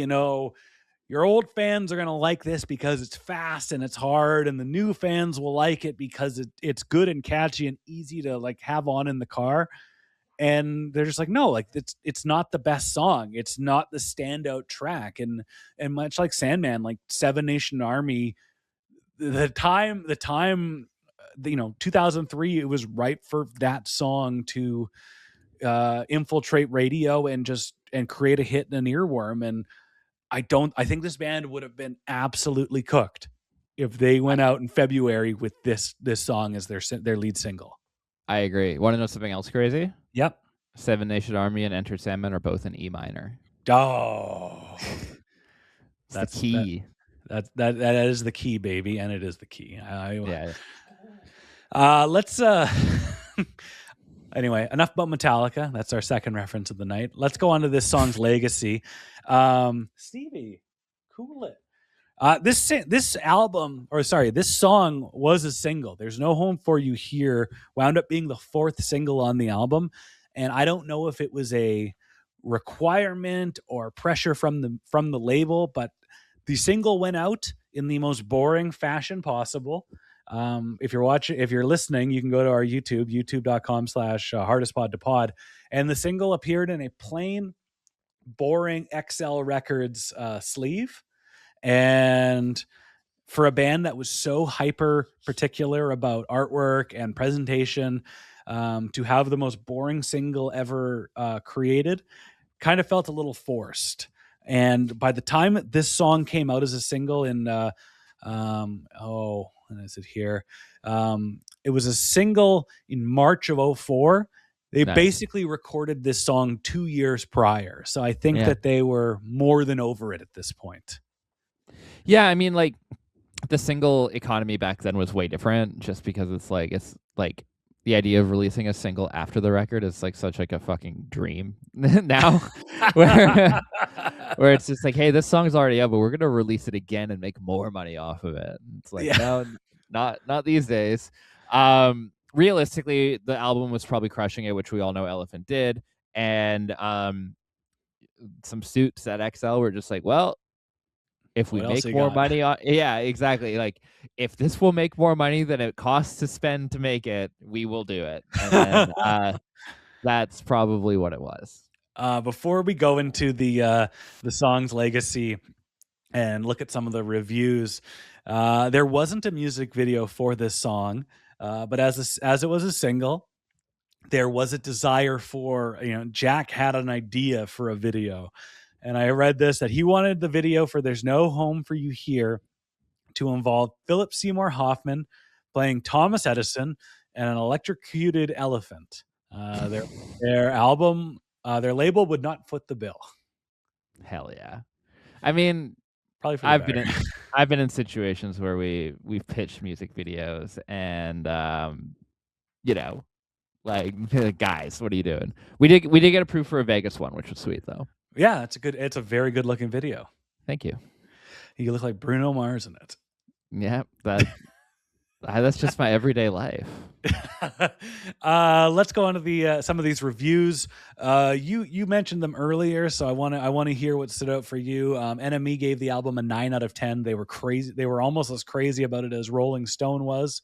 your old fans are going to like this because it's fast and it's hard, and the new fans will like it because it's good and catchy and easy to like have on in the car. And they're just like, no, like it's not the best song. It's not the standout track. And much like Sandman, like Seven Nation Army, the time, 2003, it was ripe for that song to infiltrate radio and create a hit and an earworm. And I think this band would have been absolutely cooked if they went out in February with this song as their lead single. I agree. Want to know something else crazy? Yep. Seven Nation Army and Enter Sandman are both in E minor. Oh, That's the key. That is the key, baby, and it is the key. Yeah. Let's anyway, enough about Metallica. That's our second reference of the night. Let's go on to this song's legacy. Stevie, cool it. This song was a single. There's No Home for You Here wound up being the fourth single on the album, and I don't know if it was a requirement or pressure from the label, but the single went out in the most boring fashion possible. If you're listening, you can go to our youtube.com/hardestpod2pod, and the single appeared in a plain, boring XL Records sleeve. And for a band that was so hyper particular about artwork and presentation, to have the most boring single ever created kind of felt a little forced. And by the time this song came out as a single in when is it here? It was a single in March of 2004. They basically recorded this song 2 years prior. So I think that they were more than over it at this point. Yeah, I mean, like, the single economy back then was way different, just because it's like the idea of releasing a single after the record is like such like a fucking dream now, where it's just like, hey, this song's already out, but we're gonna release it again and make more money off of it. And it's like, no, not these days. Realistically, the album was probably crushing it, which we all know Elephant did, and some suits at XL were just like, well, if we make more money on, yeah, exactly. Like, if this will make more money than it costs to spend to make it, we will do it. And then, that's probably what it was. Before we go into the song's legacy and look at some of the reviews, there wasn't a music video for this song, but as it was a single, there was a desire for, Jack had an idea for a video. And I read that he wanted the video for There's No Home for You Here to involve Philip Seymour Hoffman playing Thomas Edison and an electrocuted elephant. Their label would not foot the bill. Hell yeah. I mean, probably for I've been in situations where we've pitched music videos and like, guys, what are you doing? We did get approved for a Vegas one, which was sweet though. Yeah, it's a very good looking video. Thank you. You look like Bruno Mars in it. Yeah, that That's just my everyday life. Let's go on to the some of these reviews. You mentioned them earlier, so I want to hear what stood out for you. NME gave the album a 9 out of 10. They were crazy. They were almost as crazy about it as Rolling Stone was.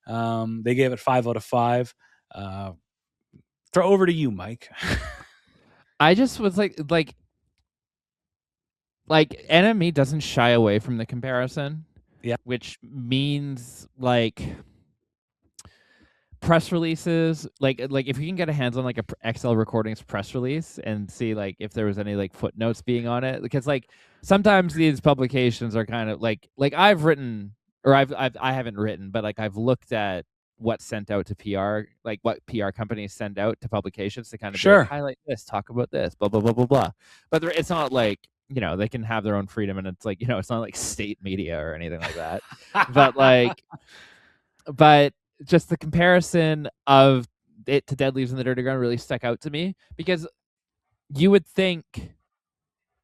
They gave it 5 out of 5. Throw over to you, Mike. I just was like NME doesn't shy away from the comparison. Yeah. Which means like press releases, like if you can get a hands on like a XL Recordings press release and see like if there was any like footnotes being on it, because like sometimes these publications are kind of like I've written, or I haven't written, but like I've looked at what's sent out to PR, like what PR companies send out to publications to kind of be like, highlight this, talk about this, blah blah blah blah blah. But it's not like, you know, they can have their own freedom, and it's like, you know, it's not like state media or anything like that. but just the comparison of it to Dead Leaves in the Dirty Ground really stuck out to me, because you would think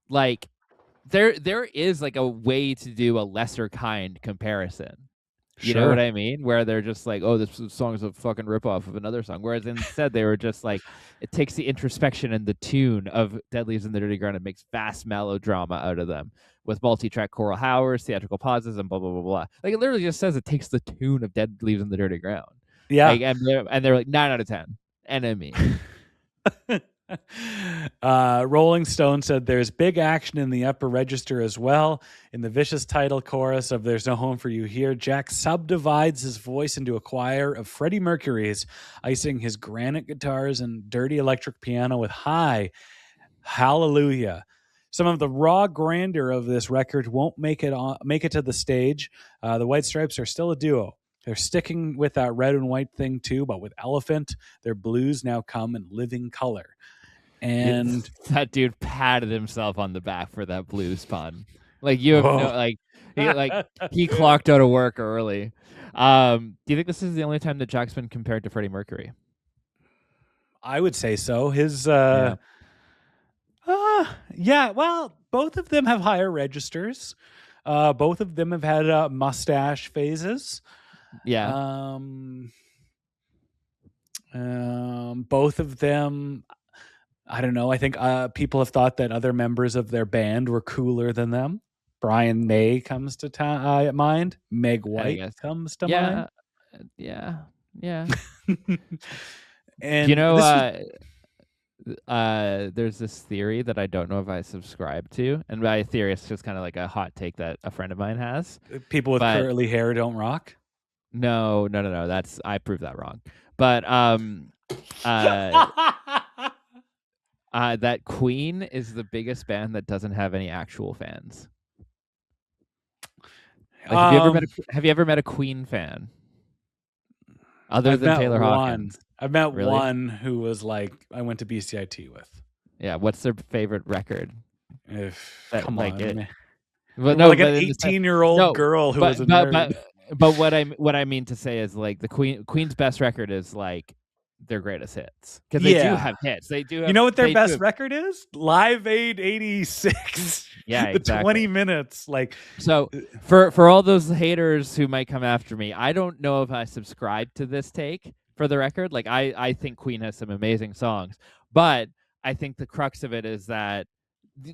like there is like a way to do a lesser kind comparison. You know what I mean? Where they're just like, oh, this song is a fucking ripoff of another song. Whereas instead they were just like, it takes the introspection and the tune of Dead Leaves in the Dirty Ground and makes vast melodrama out of them with multi-track choral hours, theatrical pauses, and blah, blah, blah, blah. Like, it literally just says it takes the tune of Dead Leaves in the Dirty Ground. Yeah. Like, and they're like 9 out of 10. NME. Rolling Stone said there's big action in the upper register as well. In the vicious title chorus of There's No Home for You Here, Jack subdivides his voice into a choir of Freddie Mercury's, icing his granite guitars and dirty electric piano with high hallelujah. Some of the raw grandeur of this record won't make it to the stage. The White Stripes are still a duo. They're sticking with that red and white thing too, but with Elephant, their blues now come in living color. And that dude patted himself on the back for that blues pun. Like, you have he clocked out of work early. Do you think this is the only time that Jack's been compared to Freddie Mercury? I would say so. His well, both of them have higher registers. Both of them have had mustache phases. Yeah. Both of them, I don't know. I think people have thought that other members of their band were cooler than them. Brian May comes to mind. Meg White comes to mind. Yeah. And you know, there's this theory that I don't know if I subscribe to, and by theory, it's just kind of like a hot take that a friend of mine has. People with curly hair don't rock. No. I proved that wrong. But that Queen is the biggest band that doesn't have any actual fans. Like, have you ever met a Queen fan? Other than Taylor Hawkins? I've met one who was like, I went to BCIT with. Yeah, what's their favorite record? Come on. But no, like an 18-year-old girl who was a nerd. But what I mean to say is, like, the Queen's best record is like their greatest hits, because they do have hits. They do. You know what their best record is? Live Aid '86. Yeah, the exactly. 20 minutes. Like, so for all those haters who might come after me, I don't know if I subscribe to this take for the record. Like, I think Queen has some amazing songs, but I think the crux of it is that,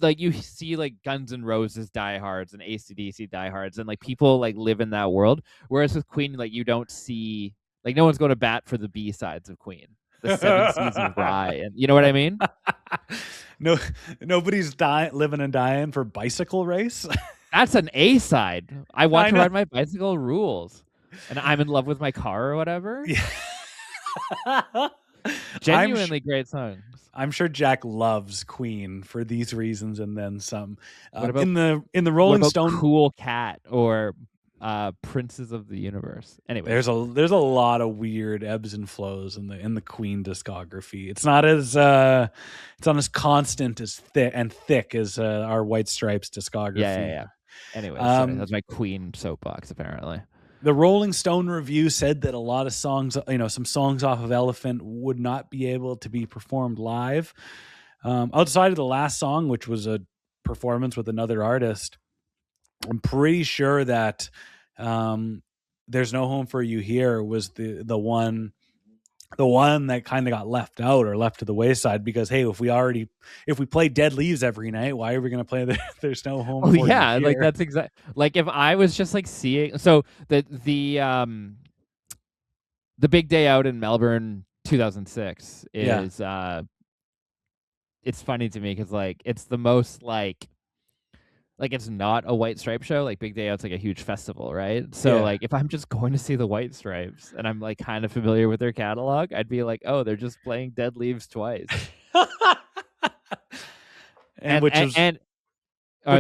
like, you see like Guns N' Roses diehards and AC/DC diehards, and like people like live in that world. Whereas with Queen, like, you don't see, like, no one's going to bat for the B-sides of Queen, the 7 Seas of Rye, and you know what I mean? No, nobody's living and dying for Bicycle Race. That's an A-side. I want to ride my bicycle rules, and I'm in love with my car or whatever. Yeah. Genuinely great songs. I'm sure Jack loves Queen for these reasons and then some. What about, in the Rolling Stone, Cool Cat or Princes of the Universe? Anyway, there's a lot of weird ebbs and flows in the Queen discography. It's not as constant as thick as our White Stripes discography. Yeah. Anyway, sorry, that's my Queen soapbox apparently. The Rolling Stone review said that a lot of songs, some songs off of Elephant would not be able to be performed live. Outside of the last song, which was a performance with another artist, I'm pretty sure that There's No Home for You Here was the one that kind of got left out or left to the wayside because, hey, if we play Dead Leaves every night, why are we going to play There's No Home for You yeah, Here? like that's like if I was just like seeing the Big Day Out in Melbourne 2006 is it's funny to me because like it's the most like it's not a White Stripe show. Like Big Day Out's like a huge festival, right? So like if I'm just going to see the White Stripes and I'm like kind of familiar with their catalog, I'd be like, oh, they're just playing Dead Leaves twice. which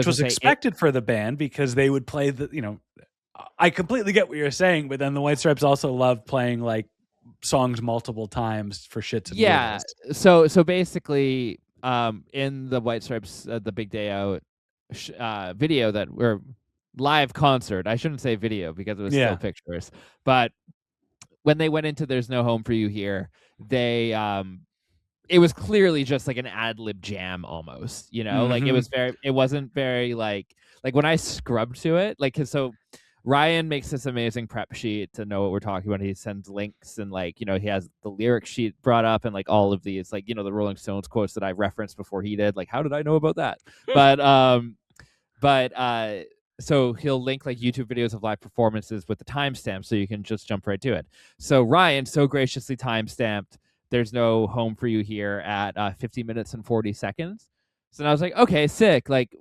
was expected for the band because they would play I completely get what you're saying, but then the White Stripes also love playing like songs multiple times for shits and giggles. So basically, in the White Stripes, the Big Day Out video or live concert. I shouldn't say video because it was still pictures. But when they went into There's No Home for You Here, they it was clearly just like an ad lib jam almost, like it wasn't very like when I scrubbed to it, like, 'cause so Ryan makes this amazing prep sheet to know what we're talking about. He sends links and like, he has the lyric sheet brought up and like all of these, like, the Rolling Stones quotes that I referenced before he did. Like, how did I know about that? But so he'll link like YouTube videos of live performances with the timestamp so you can just jump right to it. So Ryan so graciously timestamped There's No Home for You Here at 50 minutes and 40 seconds. So then I was like, okay, sick. Like,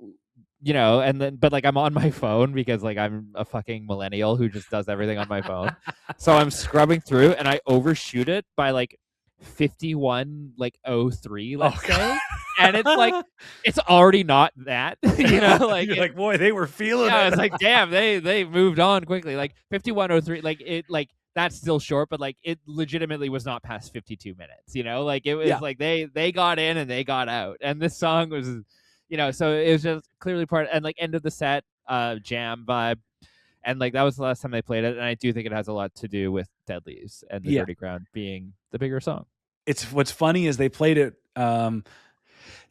and then, but like I'm on my phone because like I'm a fucking millennial who just does everything on my phone. So I'm scrubbing through and I overshoot it by like 51, like 03, let's say. And it's like, it's already not that, like, you're like, boy, they were feeling it. I was like, damn, they moved on quickly. Like 51:03, like it, like that's still short, but like it legitimately was not past 52 minutes, like it was like they got in and they got out. And this song was, so it was just clearly part and like end of the set, jam vibe. And like that was the last time they played it. And I do think it has a lot to do with Dead Leaves and the Dirty Ground being the bigger song. It's what's funny is they played it.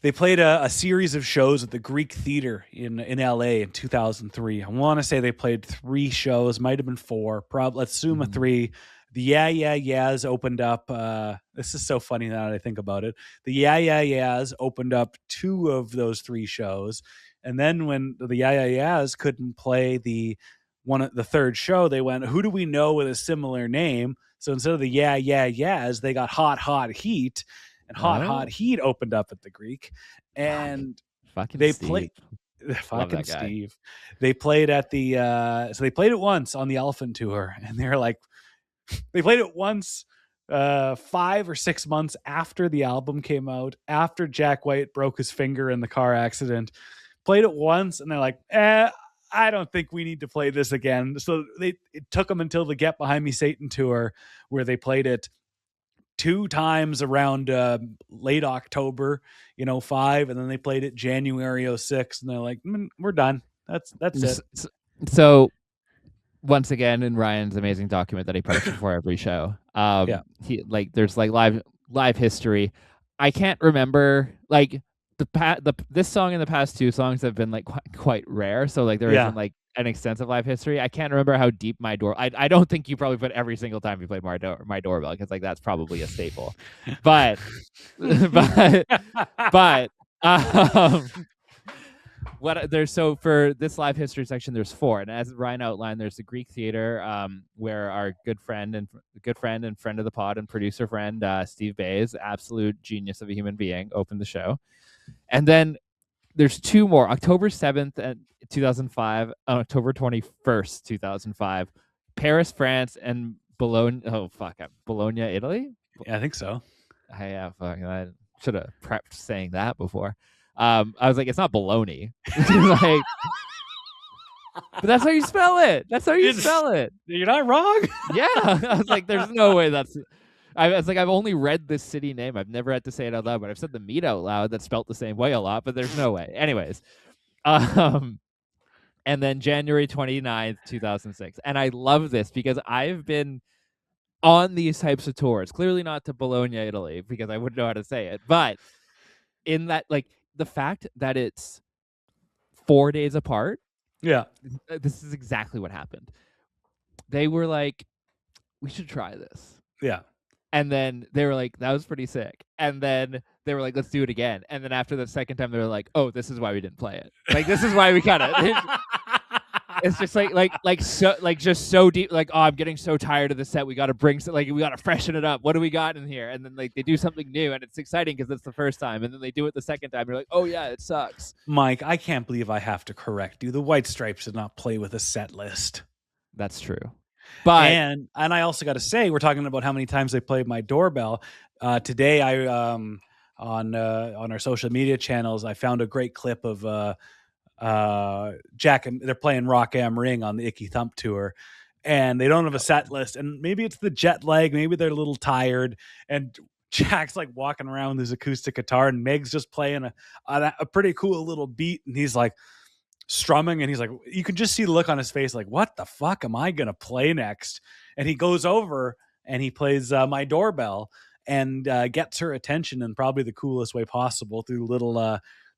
They played a series of shows at the Greek Theater in LA in 2003. I want to say they played 3 shows, might have been 4. Let's assume a 3. The Yeah Yeah Yeahs opened up. This is so funny now that I think about it. The Yeah Yeah Yeahs opened up 2 of those 3 shows, and then when the Yeah Yeah Yeahs couldn't play the 3rd show, they went, "Who do we know with a similar name?" So instead of the Yeah Yeah Yeahs, they got Hot Hot Heat. And Hot Heat opened up at the Greek, and they played. Fucking Steve. They played at the. So they played it once on the Elephant Tour, and they're like, they played it once, 5 or 6 months after the album came out, after Jack White broke his finger in the car accident. Played it once, and they're like, I don't think we need to play this again. So it took them until the Get Behind Me Satan tour, where they played it 2 times around late October, 5, and then they played it January 06, and they're like, we're done. That's it. So once again, in Ryan's amazing document that he posts before every show, he like there's like live history. I can't remember like this song and the past 2 songs have been like quite rare. So like there isn't like an extensive live history. I can't remember how deep My Door. I don't think you probably put every single time you played My Doorbell because like that's probably a staple. But what there's so for this live history section there's 4, and as Ryan outlined, there's the Greek Theater where our good friend and friend of the pod and producer friend Steve Bays, absolute genius of a human being, opened the show. And then there's 2 more, October 7th, 2005, October 21st, 2005, Paris, France, and Bologna. Bologna, Italy. Yeah, I think so. I should have prepped saying that before. I was like, it's not Bologna. Like, but that's how you spell it. That's how you spell it. You're not wrong. Yeah, I was like, there's no way that's. I was like, I've only read this city name. I've never had to say it out loud, but I've said the meat out loud that's spelt the same way a lot, but there's no way. Anyways. And then January 29th, 2006. And I love this because I've been on these types of tours, clearly not to Bologna, Italy, because I wouldn't know how to say it. But in that, like the fact that it's 4 days apart. Yeah. This is exactly what happened. they were like, we should try this. Yeah. And then they were like, that was pretty sick. And then they were like, let's do it again. And then after the second time, they were like, oh, this is why we didn't play it. Like, this is why we cut it. It's just just so deep. Like, oh, I'm getting so tired of the set. We got to we got to freshen it up. What do we got in here? And then like they do something new, and it's exciting because it's the first time. And then they do it the second time. You're like, oh yeah, it sucks. Mike, I can't believe I have to correct you. The White Stripes did not play with a set list. That's true. But and I also got to say, we're talking about how many times they played My Doorbell. Today, I on our social media channels, I found a great clip of Jack and they're playing Rock Am Ring on the Icky Thump tour, and they don't have a set list. And maybe it's the jet lag, maybe they're a little tired. And Jack's like walking around with his acoustic guitar, and Meg's just playing a pretty cool little beat, and he's like strumming, and he's like, you can just see the look on his face, like, what the fuck am I gonna play next? And he goes over and he plays My Doorbell and gets her attention in probably the coolest way possible through the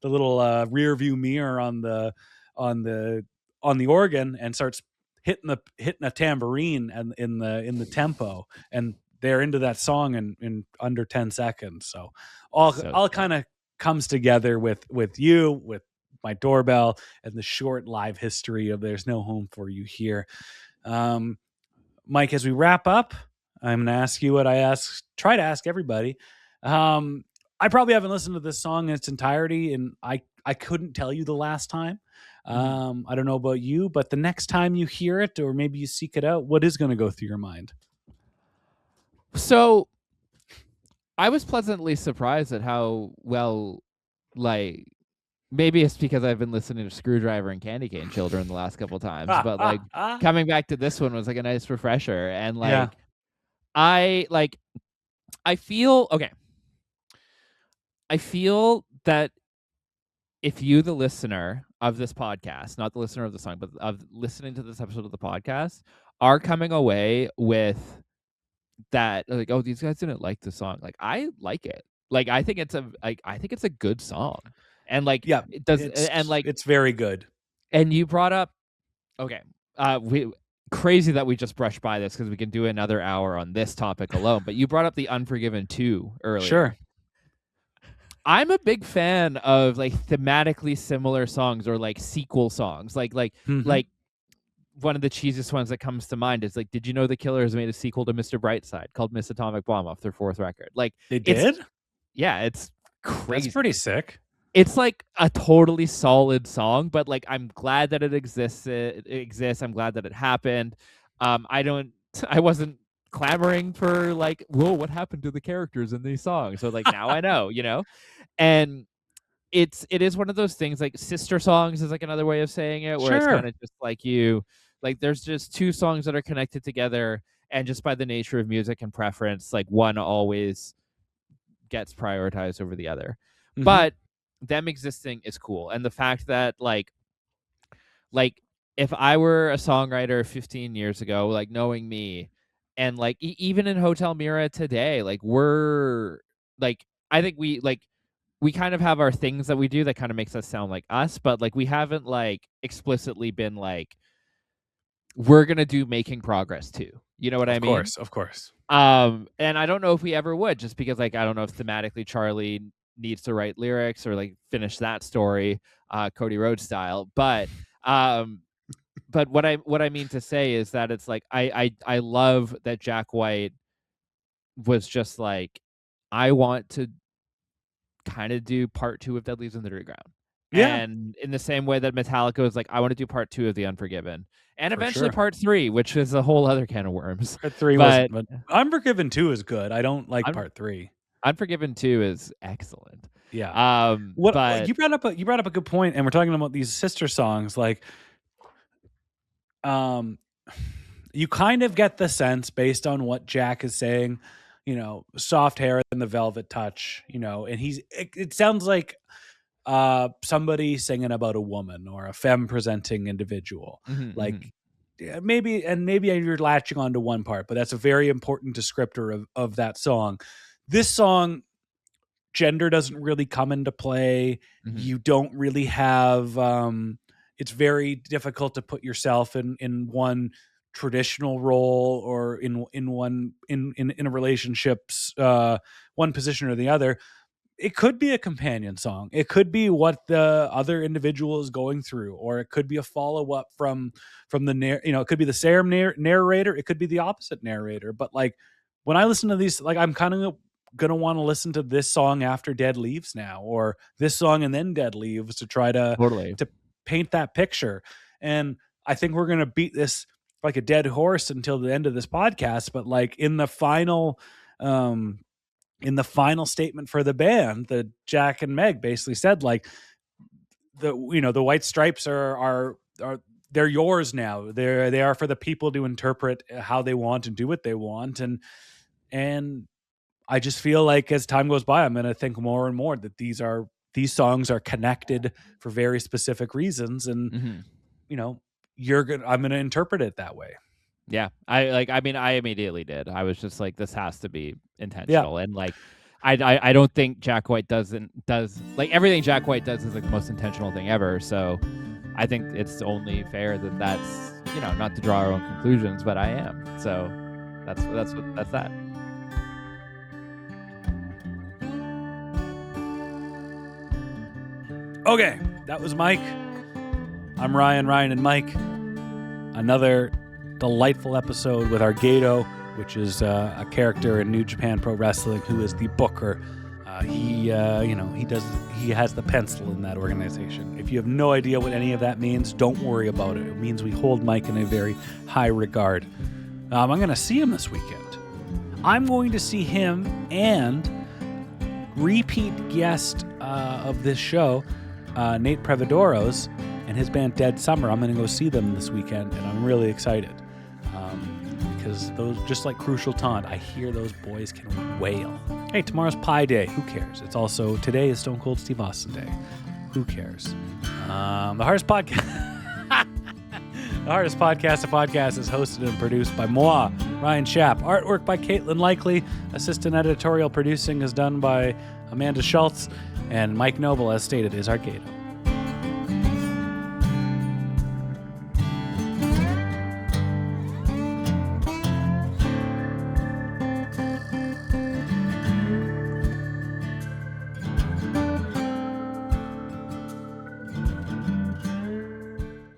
little rear view mirror on the organ, and starts hitting a tambourine and in the tempo, and they're into that song in under 10 seconds. So all kind of comes together with My Doorbell and the short live history of There's No Home for You Here. Mike, as we wrap up, I'm going to ask you what I try to ask everybody. I probably haven't listened to this song in its entirety, and I couldn't tell you the last time. I don't know about you, but the next time you hear it, or maybe you seek it out, what is going to go through your mind? So I was pleasantly surprised at how well, like, maybe it's because I've been listening to Screwdriver and Candy Cane Children the last couple times, but like coming back to this one was like a nice refresher. And like, I feel that if you, the listener of this podcast, not the listener of the song, but of listening to this episode of the podcast, are coming away with that, like, oh, these guys didn't like the song. Like, I like it. Like, I think it's a good song. And like, yeah, it does. And like, it's very good. And you brought up, crazy that we just brushed by this because we can do another hour on this topic alone. But you brought up the Unforgiven 2 earlier. Sure. I'm a big fan of like thematically similar songs or like sequel songs. Like one of the cheesiest ones that comes to mind is like, did you know the Killers made a sequel to Mr. Brightside called Miss Atomic Bomb off their 4th record? Like, they did? Yeah, it's crazy. That's pretty sick. It's like a totally solid song, but like, I'm glad that it exists. I'm glad that it happened. I wasn't clamoring for like, whoa, what happened to the characters in these songs? So like, now I know, you know. And it is one of those things, like sister songs is like another way of saying it, where it's kind of just like there's just two songs that are connected together, and just by the nature of music and preference, like one always gets prioritized over the other. Mm-hmm. But them existing is cool. And the fact that like if I were a songwriter 15 years ago, like knowing me, and like even in Hotel Mira today, like we're like, I think we kind of have our things that we do that kind of makes us sound like us, but like we haven't like explicitly been like, we're going to do Making Progress too. You know what I mean? Of course. And I don't know if we ever would, just because like, I don't know if thematically Charlie needs to write lyrics or like finish that story, Cody Rhodes style. But what I mean to say is that it's like, I love that Jack White was just like, I want to kind of do part 2 of Dead Leaves in the Underground. Yeah. And in the same way that Metallica was like, I want to do part 2 of The Unforgiven. And eventually part 3, which is a whole other can of worms. Part 3 was, but Unforgiven 2 is good. I don't like part 3. Unforgiven 2 is excellent. Yeah. You brought up a good point, and we're talking about these sister songs. Like, you kind of get the sense based on what Jack is saying, you know, soft hair and the velvet touch, you know, and it sounds like somebody singing about a woman or a femme presenting individual. Mm-hmm, like maybe you're latching onto one part, but that's a very important descriptor of that song. This song, gender doesn't really come into play. Mm-hmm. You don't really have, it's very difficult to put yourself in one traditional role or in a relationship's one position or the other. It could be a companion song. It could be what the other individual is going through, or it could be a follow up from the it could be the same narrator. It could be the opposite narrator. But like when I listen to these, like I'm kind of gonna want to listen to this song after Dead leaves now, or this song and then Dead leaves, to try to paint that picture. And I think we're gonna beat this like a dead horse until the end of this podcast. But like in the final statement for the band, the Jack and Meg basically said like the White Stripes are they're yours now. They are for the people to interpret how they want and do what they want. And I just feel like as time goes by, I'm going to think more and more that these songs are connected for very specific reasons. And, I'm going to interpret it that way. Yeah. I immediately did. I was just like, this has to be intentional. Yeah. And like, I don't think Jack White does like everything Jack White does is like the most intentional thing ever. So I think it's only fair that's, not to draw our own conclusions, but I am. So that's that. Okay. That was Mike. I'm Ryan and Mike. Another delightful episode with our Gato, which is a character in New Japan Pro Wrestling who is the booker. He has the pencil in that organization. If you have no idea what any of that means, don't worry about it. It means we hold Mike in a very high regard. I'm going to see him this weekend. I'm going to see him and repeat guest of this show, Nate Prevedoros, and his band Dead Summer. I'm going to go see them this weekend, and I'm really excited. Because those, just like Crucial Taunt, I hear those boys can wail. Hey, tomorrow's Pi Day. Who cares? It's also, today is Stone Cold Steve Austin Day. Who cares? The Hardest Podcast. The Hardest Podcast, a podcast, is hosted and produced by moi, Ryan Schaap. Artwork by Catlin Likely. Assistant editorial producing is done by Amanda Schultz. And Mike Noble, as stated, is our Gato.